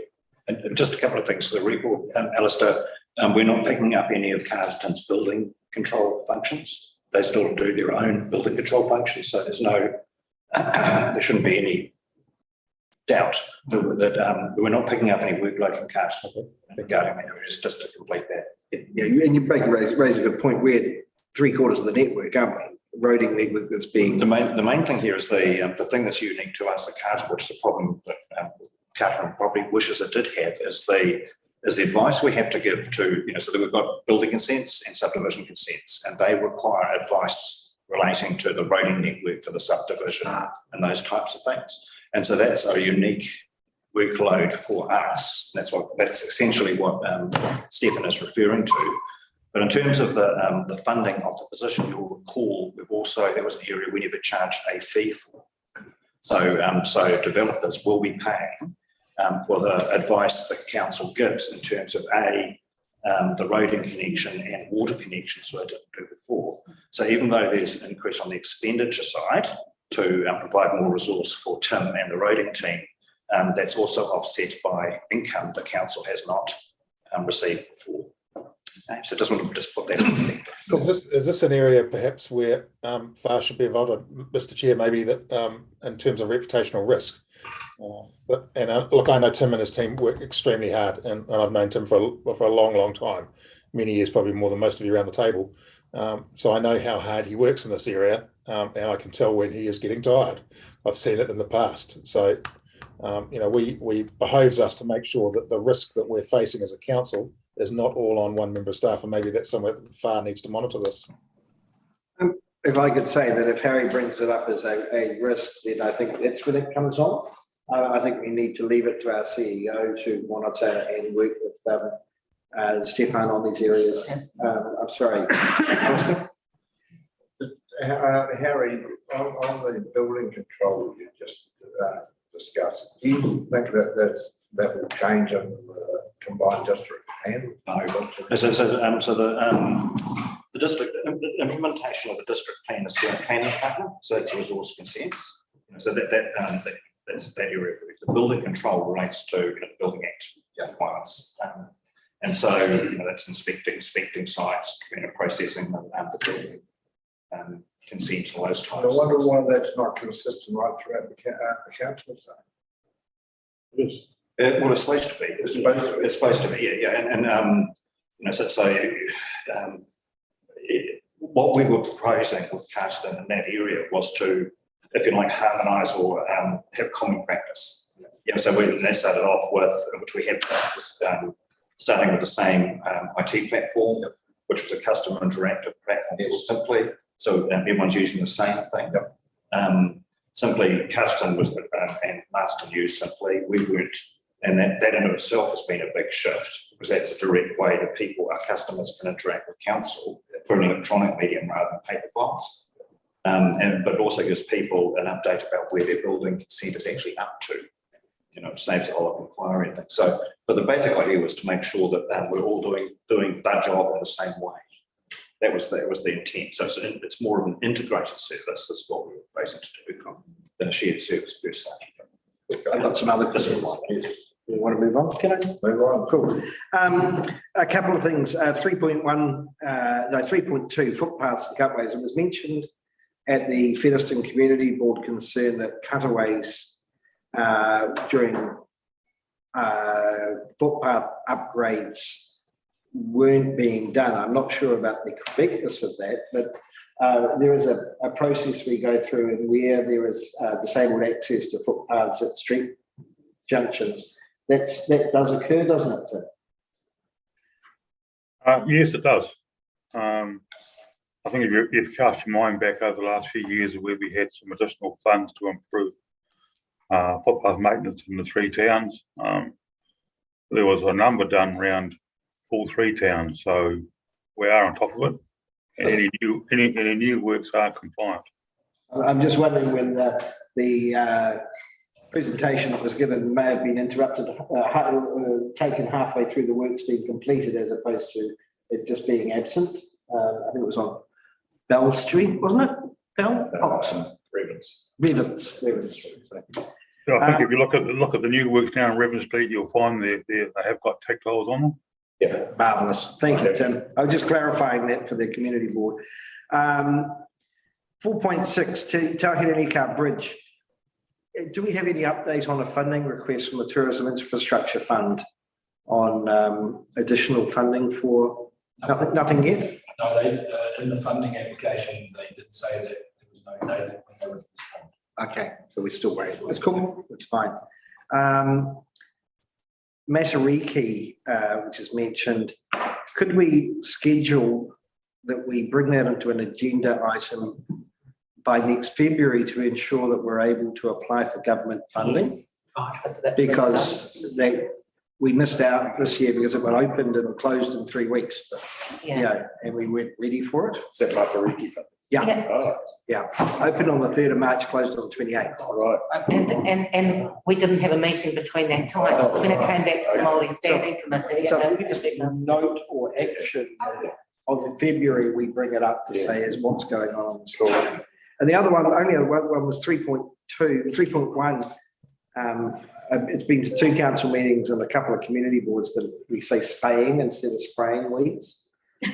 And just a couple of things to the report, Alistair. We're not picking up any of Carterton's building control functions. They still do their own building control functions, so there's no, there shouldn't be any doubt that we're not picking up any workload from Carterton regarding that. It's just to complete that. Yeah, and you raise a good point. We're 3/4 of the network, aren't we? Roading network that's being. The main thing here is the thing that's unique to us at Carterton, which is a problem that Carterton probably wishes it did have, is the advice we have to give to, you know, so that we've got building consents and subdivision consents, and they require advice relating to the roading network for the subdivision and those types of things. And so that's a unique workload for us. That's essentially what Stephen is referring to. But in terms of the funding of the position, you'll recall that was an area we never charged a fee for. So developers will be paying for the advice that council gives in terms of the roading connection and water connections that I didn't do before. So even though there's an increase on the expenditure side to provide more resource for Tim and the roading team, that's also offset by income the council has not received before. So I just want to just put that in perspective. Is this an area perhaps where FAR should be involved, Mr. Chair, maybe that in terms of reputational risk? Look, I know Tim and his team work extremely hard, and I've known Tim for a long time, many years, probably more than most of you around the table. So I know how hard he works in this area, and I can tell when he is getting tired. I've seen it in the past. So, you know, we behoves us to make sure that the risk that we're facing as a council is not all on one member of staff, and maybe that's somewhere that FAR needs to monitor this. If I could say that if Harry brings it up as a risk, then I think that's when it comes on. I think we need to leave it to our CEO to monitor and work with Stefan on these areas. I'm sorry, Alistair? Harry, on the building control you just discussed, do you think that will change under the combined district plan? No. So the district implementation of the district plan is through a planning partner, so it's resource consents. So that's that area. The building control relates to the Building Act requirements, And so, that's inspecting sites, processing the building, consent and those I types. wonder why that's not consistent right throughout the council side. It is. Well, it's supposed to be. It's supposed to be, yeah. What we were proposing with Carston in that area was to, if you like, harmonise or have common practice. Yeah, so that started off with, which we had, starting with the same IT platform, which was a customer interactive platform, simply. So everyone's using the same thing. Simply, Carston was and Marston used Simply. We weren't, and that in itself has been a big shift because that's a direct way that people, our customers, can interact with council through an electronic medium rather than paper files. But it also gives people an update about where their building consent is actually up to. It saves a whole lot of inquiry and things. So, but the basic idea was to make sure that we're all doing that job in the same way. That was the intent. So it's more of an integrated service. That's what we were proposing to do, than a shared service per se. I've got some other questions. You want to move on? Can I? Move on. Cool. A couple of things. 3.2 footpaths and cutaways. It was mentioned at the Featherston Community Board concern that cutaways during footpath upgrades weren't being done. I'm not sure about the correctness of that, but there is a process we go through, and where there is disabled access to footpaths at street junctions, that does occur, doesn't it, Tim? Yes, it does. I think if you cast your mind back over the last few years where we had some additional funds to improve footpath maintenance in the 3 towns, there was a number done around all 3 towns, so we are on top of it. And any new works are compliant. I'm just wondering when the presentation that was given may have been interrupted, taken halfway through the works being completed, as opposed to it just being absent. I think it was on Bell Street, wasn't it? Bell? Revens Street. So. So I think if you look at the new works now in Revens Street, you'll find they have got tactiles on them. Yeah, marvellous. Thank you, Tim. I was just clarifying that for the community board. 4.6, Tahiraneka Bridge. Do we have any update on a funding request from the Tourism Infrastructure Fund on additional funding for nothing yet? No, they in the funding application, they did say that there was no date when they would respond. Okay, so we're still waiting. It's cool. It's fine. Matariki, which is mentioned, could we schedule that we bring that into an agenda item by next February to ensure that we're able to apply for government funding? Yes. Because we missed out this year because it got opened and closed in 3 weeks. Yeah. And we weren't ready for it. Is that Matariki funding? Yeah. Opened on the 3rd of March, closed on the 28th. All right. And we didn't have a meeting between that time. When it came back to the Māori Standing Committee. So if we could just note or action on February, we bring it up to say is what's going on the story. And the other one, only other one was 3.1. It's been to 2 council meetings and a couple of community boards that we say spaying instead of spraying weeds. If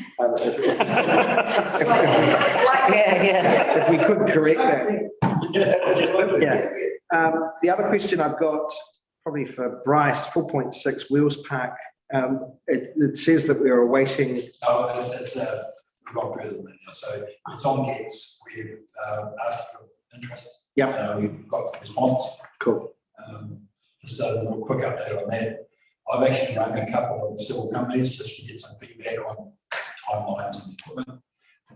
we could correct that. The other question I've got, probably for Bryce, 4.6 Wheels Park. It says that we're awaiting. Oh, it's gone further than that. So it's on Gets. We've asked for interest. Yep. We've got a response. Cool. Just a little quick update on that. I've actually run a couple of civil companies just to get some feedback on timelines and equipment.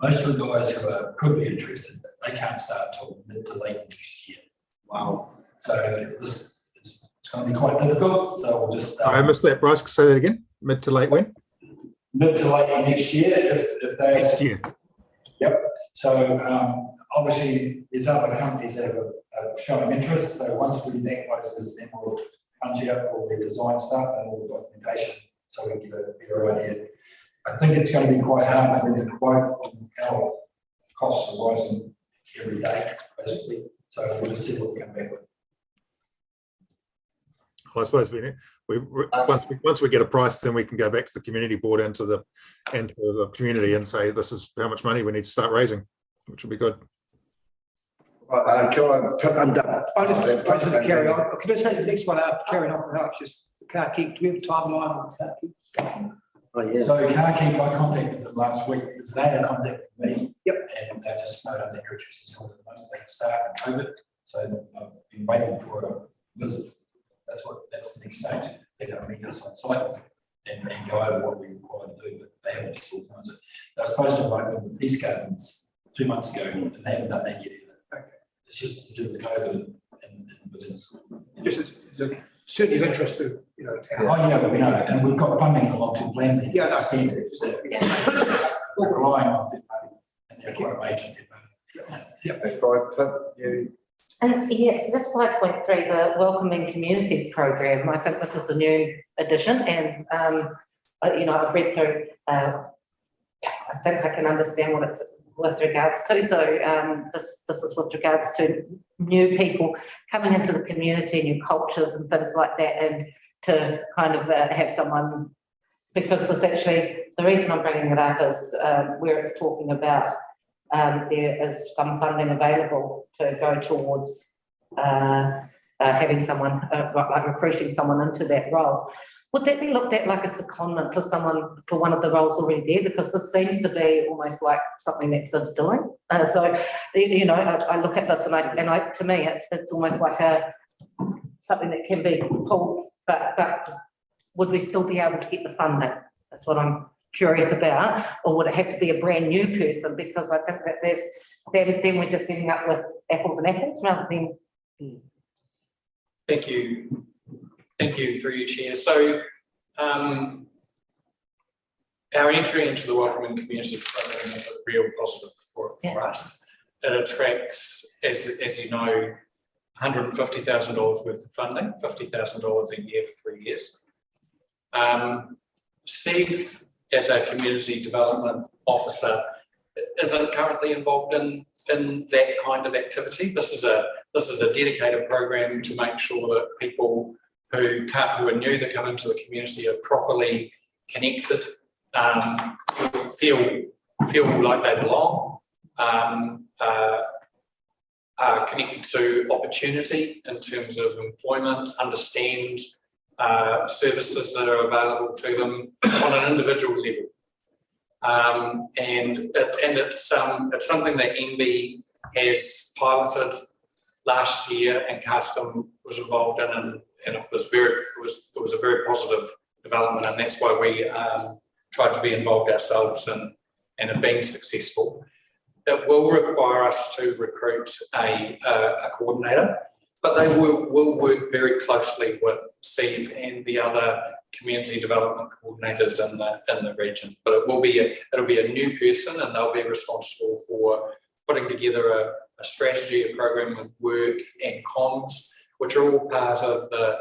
Most of the guys who could be interested, they can't start until mid to late next year. Wow. So this is going to be quite difficult. So we'll just. I missed that, Bryce. Say that again. Mid to late when? Mid to late next year, if they. Next year. Yep. So obviously there's other companies that have showing interest. So once we make those, then we'll punch out all the design stuff and all the documentation so we can get a better idea. I think it's going to be quite hard to get a quote on how costs are rising every day, basically. So we'll just see what we come back with. I suppose once we get a price, then we can go back to the community board and to the community and say, this is how much money we need to start raising, which will be good. I'm done. I just wanted to carry on. Can I say the next one out, carrying on from Alex, just the car keep, do we have a timeline on car keep? Oh, yeah. So Carkeep, I contacted them last week because they had contacted me. Yep. And they just snowed under their electricity held at the moment. They can start in COVID. So I've been waiting for a visit. That's the next stage. They're going to meet us on site and go over what we require to do, but they haven't just organised it. They were supposed to have opened the Peace Gardens 2 months ago and they haven't done that yet either. Okay. It's just due to the COVID and business. Yes, it's certainly of interest to, you know. Oh, yeah, we know, and we've got funding in the long-term plan there. Yeah, no. Standards. We're relying on that money, and they're quite a major money. Yeah, that's right. You And yes, that's 5.3, the Welcoming Communities Program. I think this is a new addition, and you know, I've read through. I think I can understand what it's with regards to. So this is with regards to new people coming into the community, new cultures and things like that, and to kind of have someone, because this actually, the reason I'm bringing it up is where it's talking about there is some funding available to go towards having someone, like recruiting someone into that role. Would that be looked at like a secondment for someone for one of the roles already there? Because this seems to be almost like something that Siv's doing. So, you know, I look at this and I to me, it's almost like something that can be pulled, but would we still be able to get the funding? That's what I'm curious about. Or would it have to be a brand new person? Because I think that then we're just ending up with apples and apples rather than. Thank you. Thank you, through you, Chair. So our entry into the Welcoming Communities Program is a real positive for us. It attracts, as you know, $150,000 worth of funding, $50,000 a year for 3 years. Steve, as a community development officer, isn't currently involved in that kind of activity. This is a dedicated program to make sure that people who are new that come into the community are properly connected, feel like they belong, are connected to opportunity in terms of employment, understand services that are available to them on an individual level. And it's something that NB has piloted last year and Custom was involved in, and it was a very positive development, and that's why we tried to be involved ourselves and have been successful. It will require us to recruit a coordinator, but they will work very closely with Steve and the other community development coordinators in the region. But it'll be a new person, and they'll be responsible for putting together a strategy, a program of work and comms, which are all part of the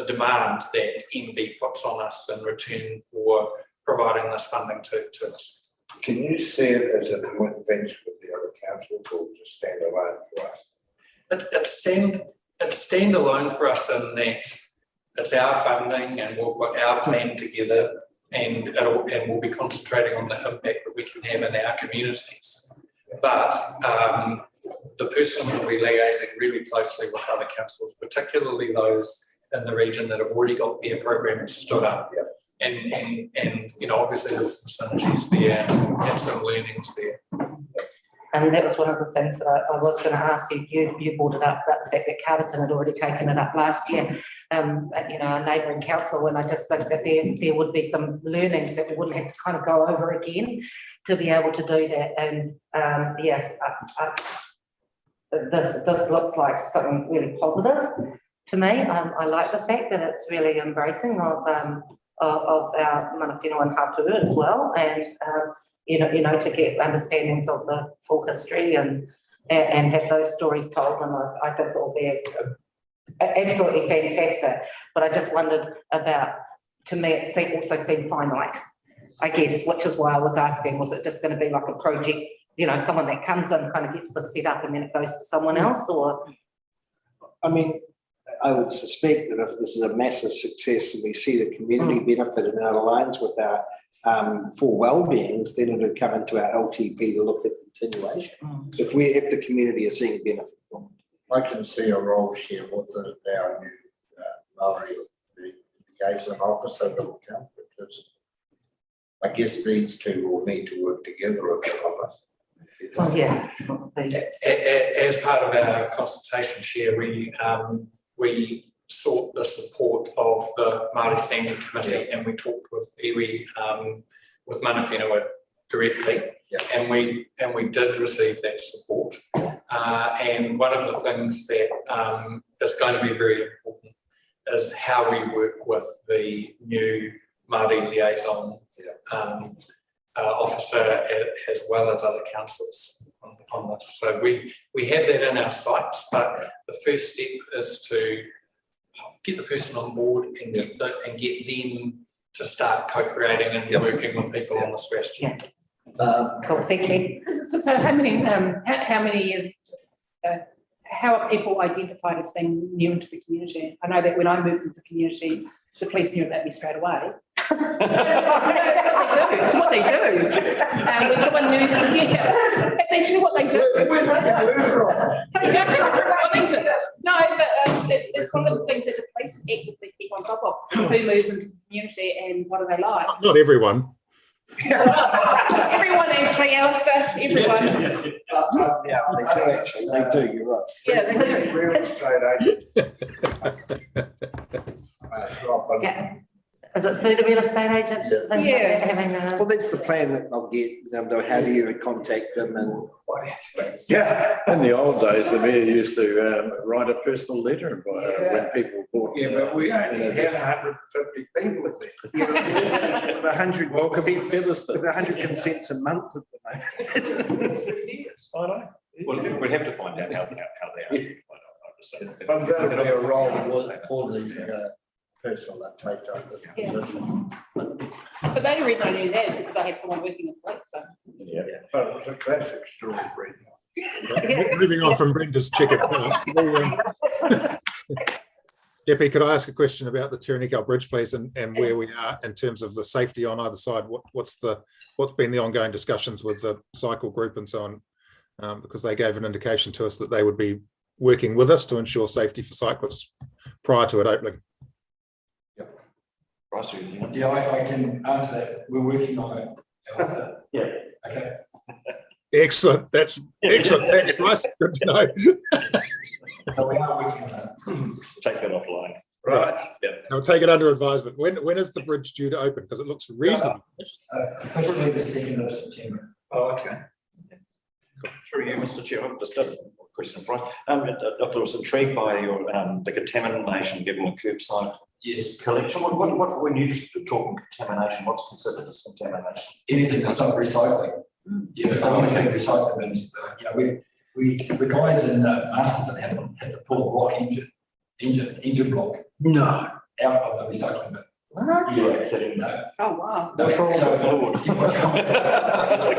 demand that NV puts on us in return for providing this funding to us. Can you see it as a joint venture with the other councils or just stand alone for us? It's standalone for us in that it's our funding and we'll put our plan together and we'll be concentrating on the impact that we can have in our communities. But the person will be liaising really closely with other councils, particularly those in the region that have already got their programs stood up. Yep. And you know, obviously there's some synergies there and some learnings there. And that was one of the things that I was going to ask you. You brought it up, about the fact that Carterton had already taken it up last year, you know, a neighbouring council, and I just think that there would be some learnings that we wouldn't have to kind of go over again to be able to do that. And this looks like something really positive to me. I like the fact that it's really embracing of our Manawhino and Hapua as well, and you know, to get understandings of the full history and have those stories told. And I think it will be absolutely fantastic. But I just wondered about, to me, it also seemed finite, I guess, which is why I was asking, was it just going to be like a project, you know, someone that comes in kind of gets this set up and then it goes to someone else, or? I mean, I would suspect that if this is a massive success and we see the community benefit and it aligns with our for well-beings, then it would come into our LTP to look at continuation. If the community is seeing benefit from it. I can see a role share with our new Maori, the liaison officer that will come, because I guess these two will need to work together a bit on this. Oh, yeah. As part of our consultation share, we sought the support of the Māori Standing Committee, and we talked with iwi, with Mana Whenua directly, and we did receive that support. And one of the things that is going to be very important is how we work with the new Māori liaison officer, as well as other councillors on this. So we have that in our sights, but the first step is to get the person on board and get them to start co-creating and working with people on the strategy. Cool, thank you. So how are people identified as being new into the community? I know that when I moved into the community, the police knew about me straight away. It's what they do. When someone new, it's actually what they do. No, but it's one of the things that the police actively keep on top of. Who moves into the community and what do they like? Not everyone. Everyone actually, Alistair, everyone. Yeah, they do actually. They do, you're right. Yeah, they do. Real estate agent. Yeah. Is it through the real estate agents? Yeah. Well, that's the plan that they'll get. How do you contact them and In the old days, the mayor used to write a personal letter when people bought. Yeah, but we only had 150 people with it. with 100 feathers. with 100 consents a month at the moment. I know. Well, we'd have to find out how they are. But that'll be a role for the person that takes up the position. But the only reason I knew that is because I had someone working in police. So. But it was a classic story, Brenda. Moving on from Brenda's chicken. Jeppy, could I ask a question about the Tiraniko Bridge, please, and where we are in terms of the safety on either side? What's been the ongoing discussions with the cycle group and so on? Because they gave an indication to us that they would be working with us to ensure safety for cyclists prior to it opening. Yeah, I can answer that. We're working on it. Yeah. Okay. Excellent. That's excellent. Thanks, Bryce. Good to know. So we are working on it. Take that offline. Right. Yeah. I'll take it under advisement. When is the bridge due to open? Because it looks reasonable. Officially the 2nd of September. Oh, okay. Through you, Mr. Chair, I've just a question, Brian. I was intrigued by your the contamination given the curbside collection. What when you just talking contamination, what's considered as contamination? Anything that's not recycling. Yeah, it's not anything recycling bins. The guys in Marsden had to pull the engine block. No. Out of the recycling bin. What? Yeah, kidding. No. Oh wow. What's wrong with the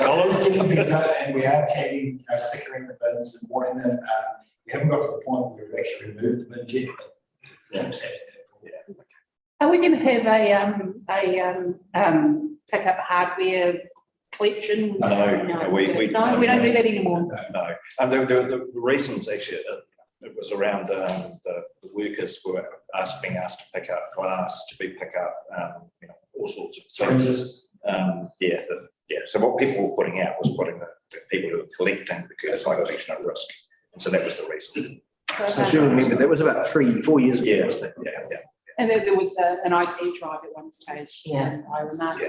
collars? And we are tagging, stickering the bins and warning them. We haven't got to the point where we've actually removed the bin yet. Are we going to have a pick up hardware collection? No, we don't do that anymore. No, and the reasons actually it was around the workers were being asked to pick up all sorts of services. So what people were putting out was putting the people who were collecting the curbside collection at risk, and so that was the reason. So I should remember that was about 3-4 years ago. Yeah. And then there was an IT drive at one stage. Yeah. I remember. I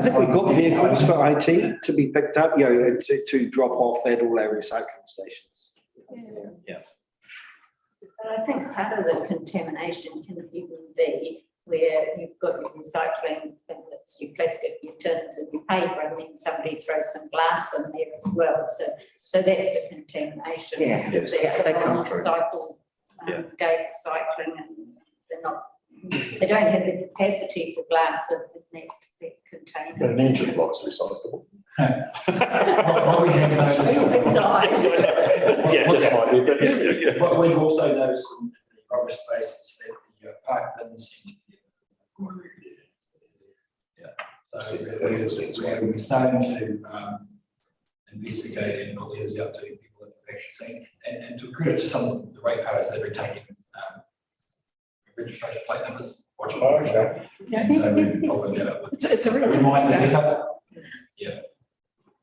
think we've got vehicles for IT to be picked up, to drop off at all our recycling stations. Yeah. But I think part of the contamination can even be where you've got your recycling thing, that's your plastic, your tins and your paper, and then somebody throws some glass in there as well. So that's a contamination. Yeah, There's that a comes through. cycle, day of cycling, and they don't have the capacity for glass in that container. But an engine box recyclable. What we have noticed. Just might be, but What we've also noticed in rubbish spaces that the park bins seem to be. Yeah, so we're starting to investigate and put letters out to people that have actually seen, and to credit to some of the ratepayers that are taking registration plate numbers. Watching. Okay. And so we're following that up with It's a really. reminder letter.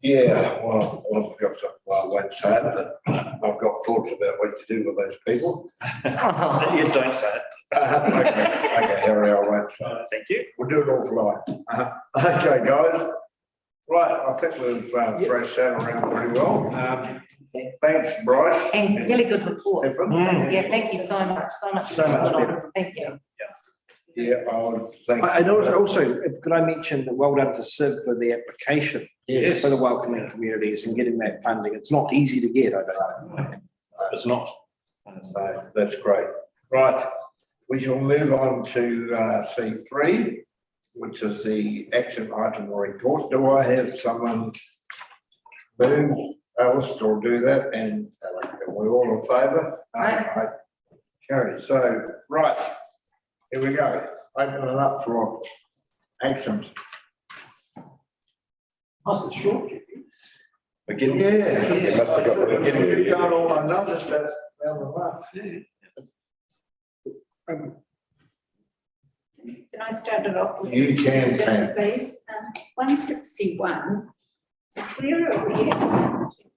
Yeah, well, I've got some, well, I won't say it, but I've got thoughts about what to do with those people. You don't say it. Okay, Harry, I won't say it. Thank you. We'll do it offline. Okay, guys. Right, I think we've thrashed that around pretty well. Thanks, Bryce. And really good report. Stephen. Yeah, thank you so much, so much. So much Thank you. Yeah, I would think. And also, could I mention that well done to Civ for the application Yes. for the welcoming communities and getting that funding. It's not easy to get, I don't know. It's not. So that's great. Right, we shall move on to C3, which is the action item report. Do I have someone move, Alice, or do that? And we're all in favour? Aye. Carry. So, right, here we go. Open it up for actions. Nice and short. Beginning. Yeah. You must have got the beginning. You've done all I noticed that round the run. Can I start it off with? You can, Pam. Please, 161. Where are we at?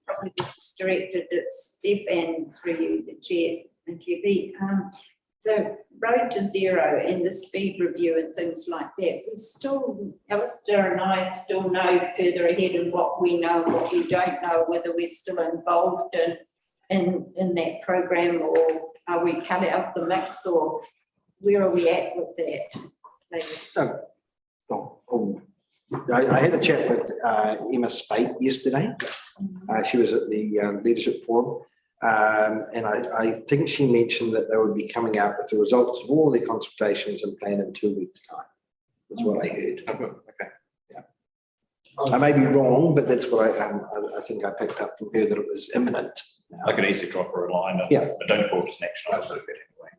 Probably this is directed at Steph and through you, the chair and GB. The road to zero and the speed review and things like that, we still, Alistair and I still know further ahead in what we know and what we don't know, whether we're still involved in that program, or are we cut out the mix, or where are we at with that? Please? I had a chat with Emma Spate yesterday. She was at the Leadership Forum. And I think she mentioned that they would be coming out with the results of all their consultations and plan in 2 weeks' time. That's what I heard. Okay. Yeah. I may be wrong, but that's what I think I picked up from her, that it was imminent. I could easily drop her a line. Yeah. But don't call it an action. I'll do it anyway.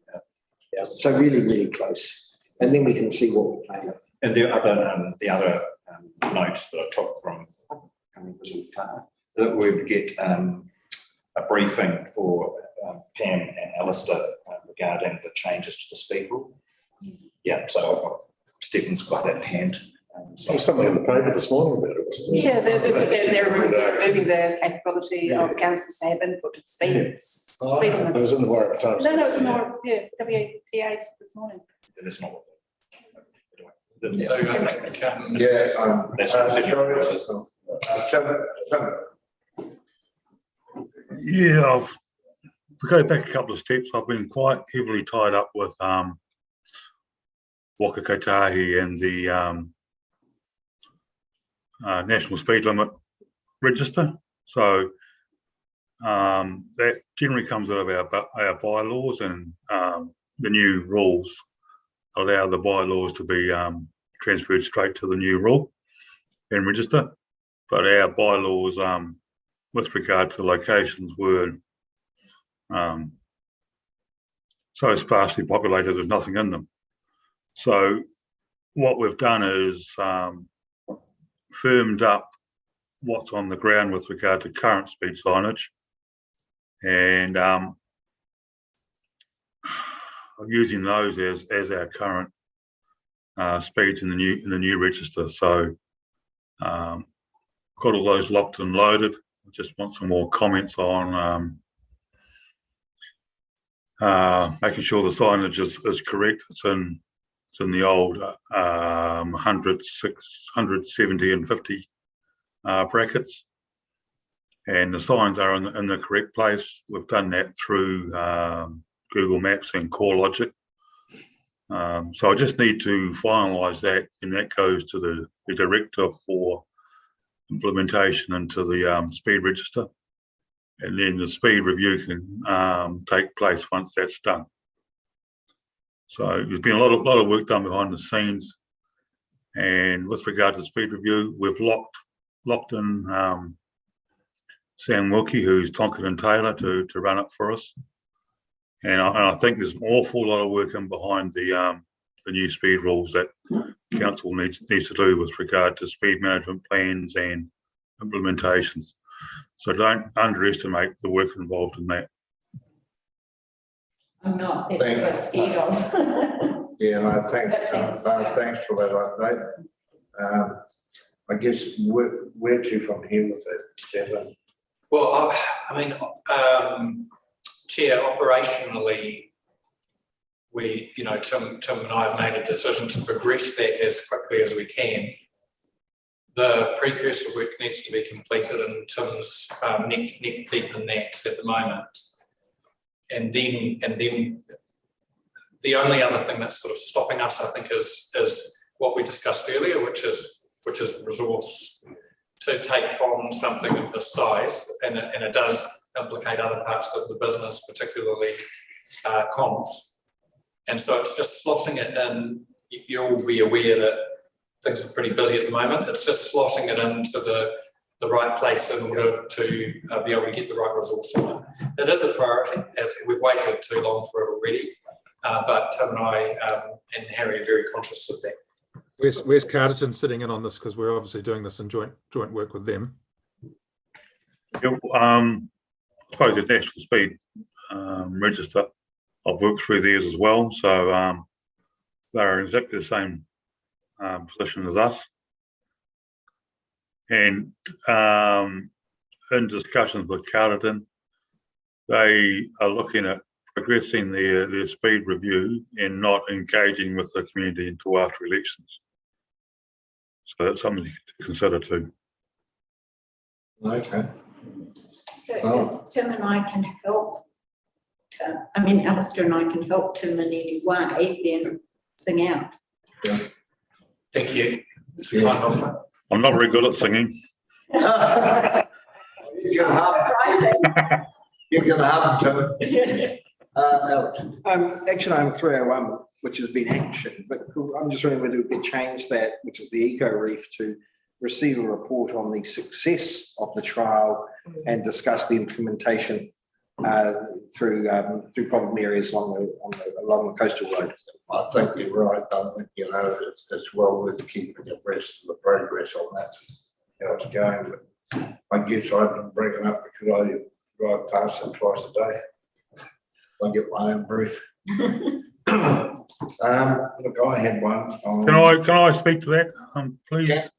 Yeah. So really, really close. And then we can see what we're playing with. And the other note that I took from that we would get a briefing for Pam and Alistair regarding the changes to the speed rule. Yeah, so Stephen's got that in hand. There was something in the paper this morning about it, wasn't there? Yeah, they're removing the capability of councils to have input to speed. It was in the Warwick Times. No, it's more, yeah, WTA this morning. It is not. So I think, Yeah, if we go back a couple of steps, I've been quite heavily tied up with Waka Kotahi and the national speed limit register. So that generally comes out of our bylaws, and the new rules allow the bylaws to be transferred straight to the new rule and register. But our bylaws with regard to locations were so sparsely populated, there's nothing in them. So what we've done is firmed up what's on the ground with regard to current speed signage, and using those as our current speeds in the new register. So got all those locked and loaded. I just want some more comments on making sure the signage is correct. It's in the old 100, 170 and 50 brackets, and the signs are in the correct place. We've done that through Google Maps and CoreLogic. So I just need to finalise that, and that goes to the director for implementation into the speed register, and then the speed review can take place once that's done. So there's been a lot of work done behind the scenes, and with regard to the speed review, we've locked in Sam Wilkie, who's Tonkin and Taylor, to run it for us, And I think there's an awful lot of work in behind the new speed rules that council needs to do with regard to speed management plans and implementations. So don't underestimate the work involved in that. I'm not, that's what I was scared of. Yeah, no, thanks for that update. I guess where to from here with it, Stefan? Well, I mean, Chair, operationally, we, Tim and I have made a decision to progress that as quickly as we can. The precursor work needs to be completed, and Tim's neck deep in that at the moment. And then the only other thing that's sort of stopping us, I think, is what we discussed earlier, which is resource to take on something of this size, and it does implicate other parts of the business, particularly comms. And so it's just slotting it in. You'll be aware that things are pretty busy at the moment. It's just slotting it into the right place in order to be able to get the right resource on it. It is a priority. We've waited too long for it already, but Tim and I and Harry are very conscious of that. Where's Carterton sitting in on this? Because we're obviously doing this in joint work with them. Yeah, I suppose the National Speed Register, I've worked through theirs as well, so they're exactly the same position as us. And in discussions with Carterton, they are looking at progressing their speed review and not engaging with the community until after elections. So that's something to consider too. Okay. So if Tim and I can help, Alistair and I can help Tim in any way, then sing out. Yeah. Thank you. It's a kind offer. I'm not very good at singing. You can hum. You can hum, Tim. Alex. Action item 301, which has been action, but I'm just wondering whether we could change that, which is the Eco Reef, to receive a report on the success of the trial and discuss the implementation through problem areas along the coastal road. I think you're right. I think, it's well worth keeping abreast of the progress on that, how it's going. But I guess I didn't bring it up because I drive past it twice a day. I get my own brief. Look, I had one. Can I speak to that, please?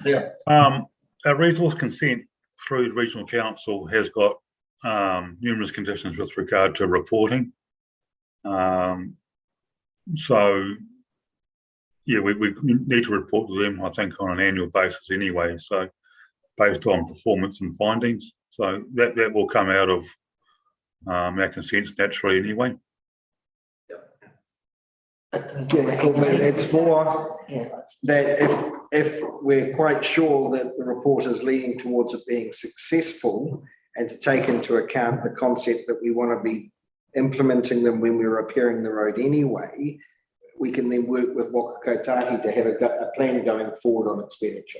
Yeah. Our resource consent through the regional council has got numerous conditions with regard to reporting. So yeah, we need to report to them, I think, on an annual basis anyway. So based on performance and findings, so that will come out of our consents naturally anyway. Yeah, cool, but it's more that if we're quite sure that the report is leading towards it being successful, and to take into account the concept that we want to be implementing them when we're repairing the road anyway, we can then work with Waka Kotahi to have a plan going forward on expenditure.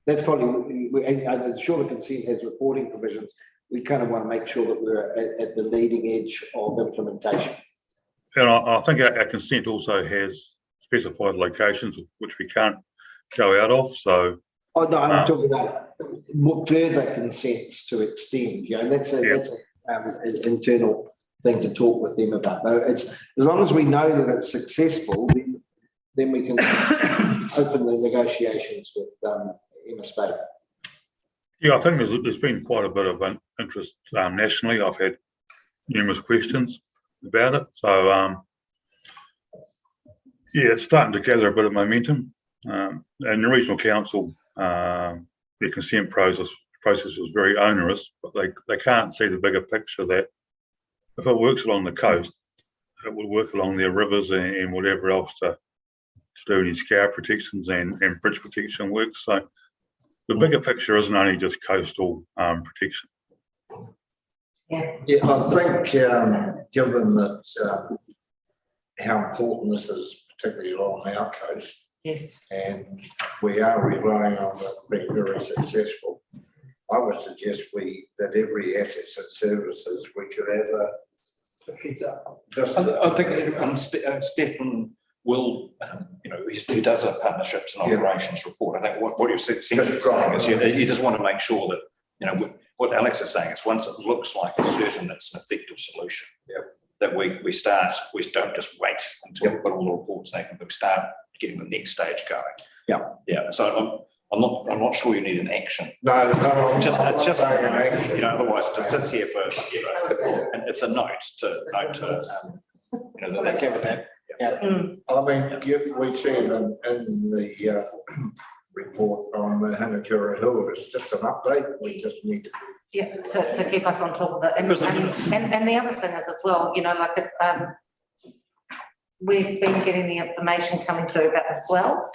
That's probably, I'm sure the consent has reporting provisions. We kind of want to make sure that we're at the leading edge of implementation. And I think our consent also has specified locations which we can't go out of. So, oh no, I'm talking about further consents to extend. That's an internal thing to talk with them about. But it's as long as we know that it's successful, then we can open the negotiations with MSP. Yeah, I think there's been quite a bit of interest nationally. I've had numerous questions about it. So, yeah, it's starting to gather a bit of momentum. And the regional council, their consent process was very onerous, but they can't see the bigger picture that if it works along the coast, it will work along their rivers and whatever else to do any scour protections and bridge protection work. So the bigger picture isn't only just coastal protection. Yeah, I think given that how important this is, particularly along our coast, yes, and we are relying on it being very successful, I would suggest that every assets and services we could have Heads up. Just, I think Stefan will, he does a partnerships and operations report. I think what you're essentially saying is you just want to make sure that, what Alex is saying is once it looks like it's certain it's an effective solution, that we don't just wait until we put all the reports in, but we start getting the next stage going. Yeah. So I'm not sure you need an action. no, It's just saying an action. otherwise it sits here for, and it's a note to that that's that. I mean, we see it in the report on the Hanakura Hill, it's just an update, we just need to. Yeah, to keep us on top of it. And the other thing is as well, like it's, we've been getting the information coming through about the swells.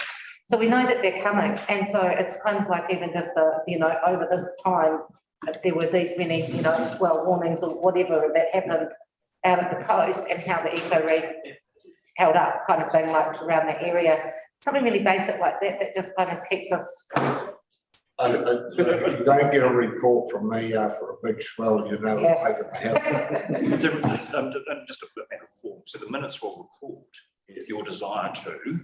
So we know that they're coming. And so it's kind of like even just, over this time, there were these many, swell warnings or whatever that happened out at the coast and how the eco reef held up kind of thing, like around the area. Something really basic like that just kind of keeps us. You don't get a report from me for a big swell, it's taking the house. Just a matter of form. So the minutes will report your desire to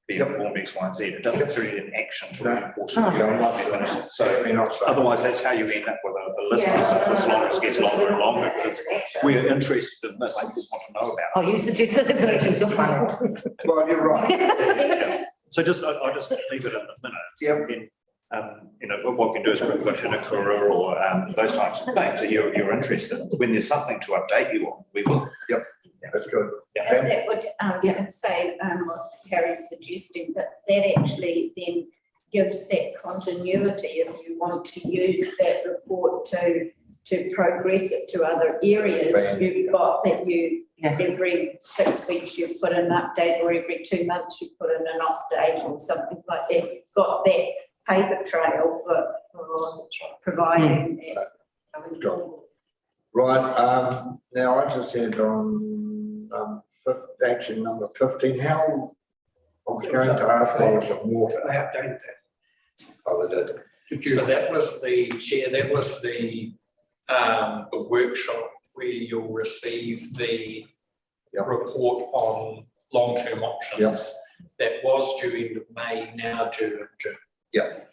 be informed X, Y, and Z. It doesn't necessarily need an action to reinforce it. So otherwise, that's how you end up with a list as long as it gets longer and longer. Because we're interested in this. I just want to know about it. Oh, you suggested it's your fun. Well, you're right. So I'll just leave it in the minutes. What we can do is we've got Hinakura or those types of things that you're interested in. When there's something to update you on, we will. Yep, that's good. And that would, I was going to say, what Harry's suggesting, that actually then gives that continuity if you want to use that report to progress it to other areas. You've got that every 6 weeks you put an update, or every 2 months you put in an update or something like that. You've got that paper trail for providing that. Right, now I just said on action number 15, how I was going to ask for some water. They updated that. Oh, they did. So that was the chair, that was the workshop where you'll receive the report on long-term options. That was due end of May, now due in June.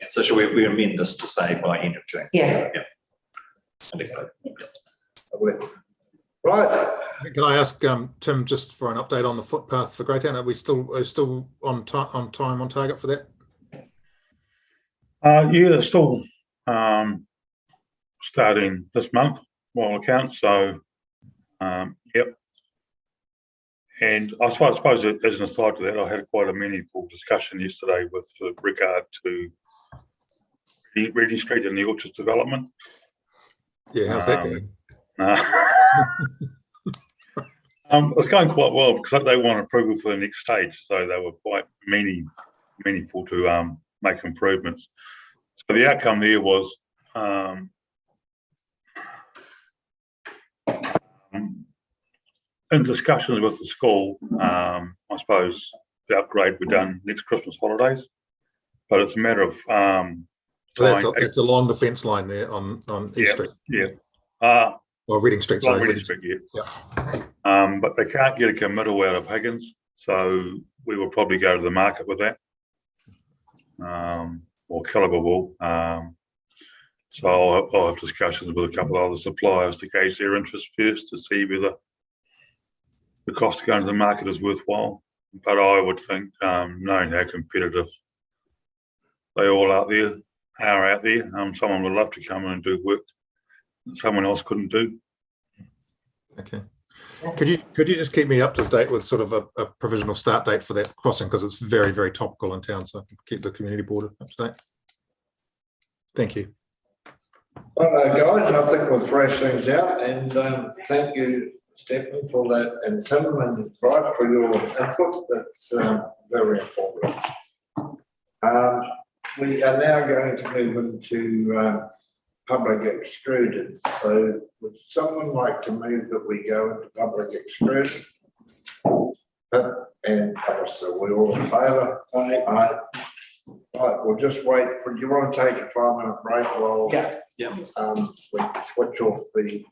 So should we amend this to say by end of June? Yeah. Right. Can I ask Tim just for an update on the footpath for Greytown? Are we still on time, on target for that? Yeah, still starting this month, by all accounts. So, yep. And I suppose as an aside to that, I had quite a meaningful discussion yesterday with regard to Reading Street and the Orchards development. Yeah, how's that going? It's going quite well because they want approval for the next stage, so they were quite meaningful to make improvements. So the outcome there was in discussions with the school, I suppose the upgrade will be done next Christmas holidays, but it's a matter of it's along the fence line there on East Street. Well, Reading Street, sorry. Reading Street, but they can't get a committal out of Higgins, so we will probably go to the market with that, or Calibre will. So I'll have discussions with a couple of other suppliers to gauge their interest first to see whether the cost of going to the market is worthwhile. But I would think, knowing how competitive they all are out there, someone would love to come in and do work that someone else couldn't do. Okay. Could you just keep me up to date with sort of a provisional start date for that crossing, because it's very, very topical in town, so I can keep the community board up to date. Thank you. Well, guys, I think we'll thrash things out, and thank you, Stephen, for that, and Tim and Bryce for your input. That's very informative. We are now going to move into public extruded. So would someone like to move that we go into public extruded? And so we're all in favour? Aye. Right, we'll just wait. Do you want to take a 5-minute break while we switch off the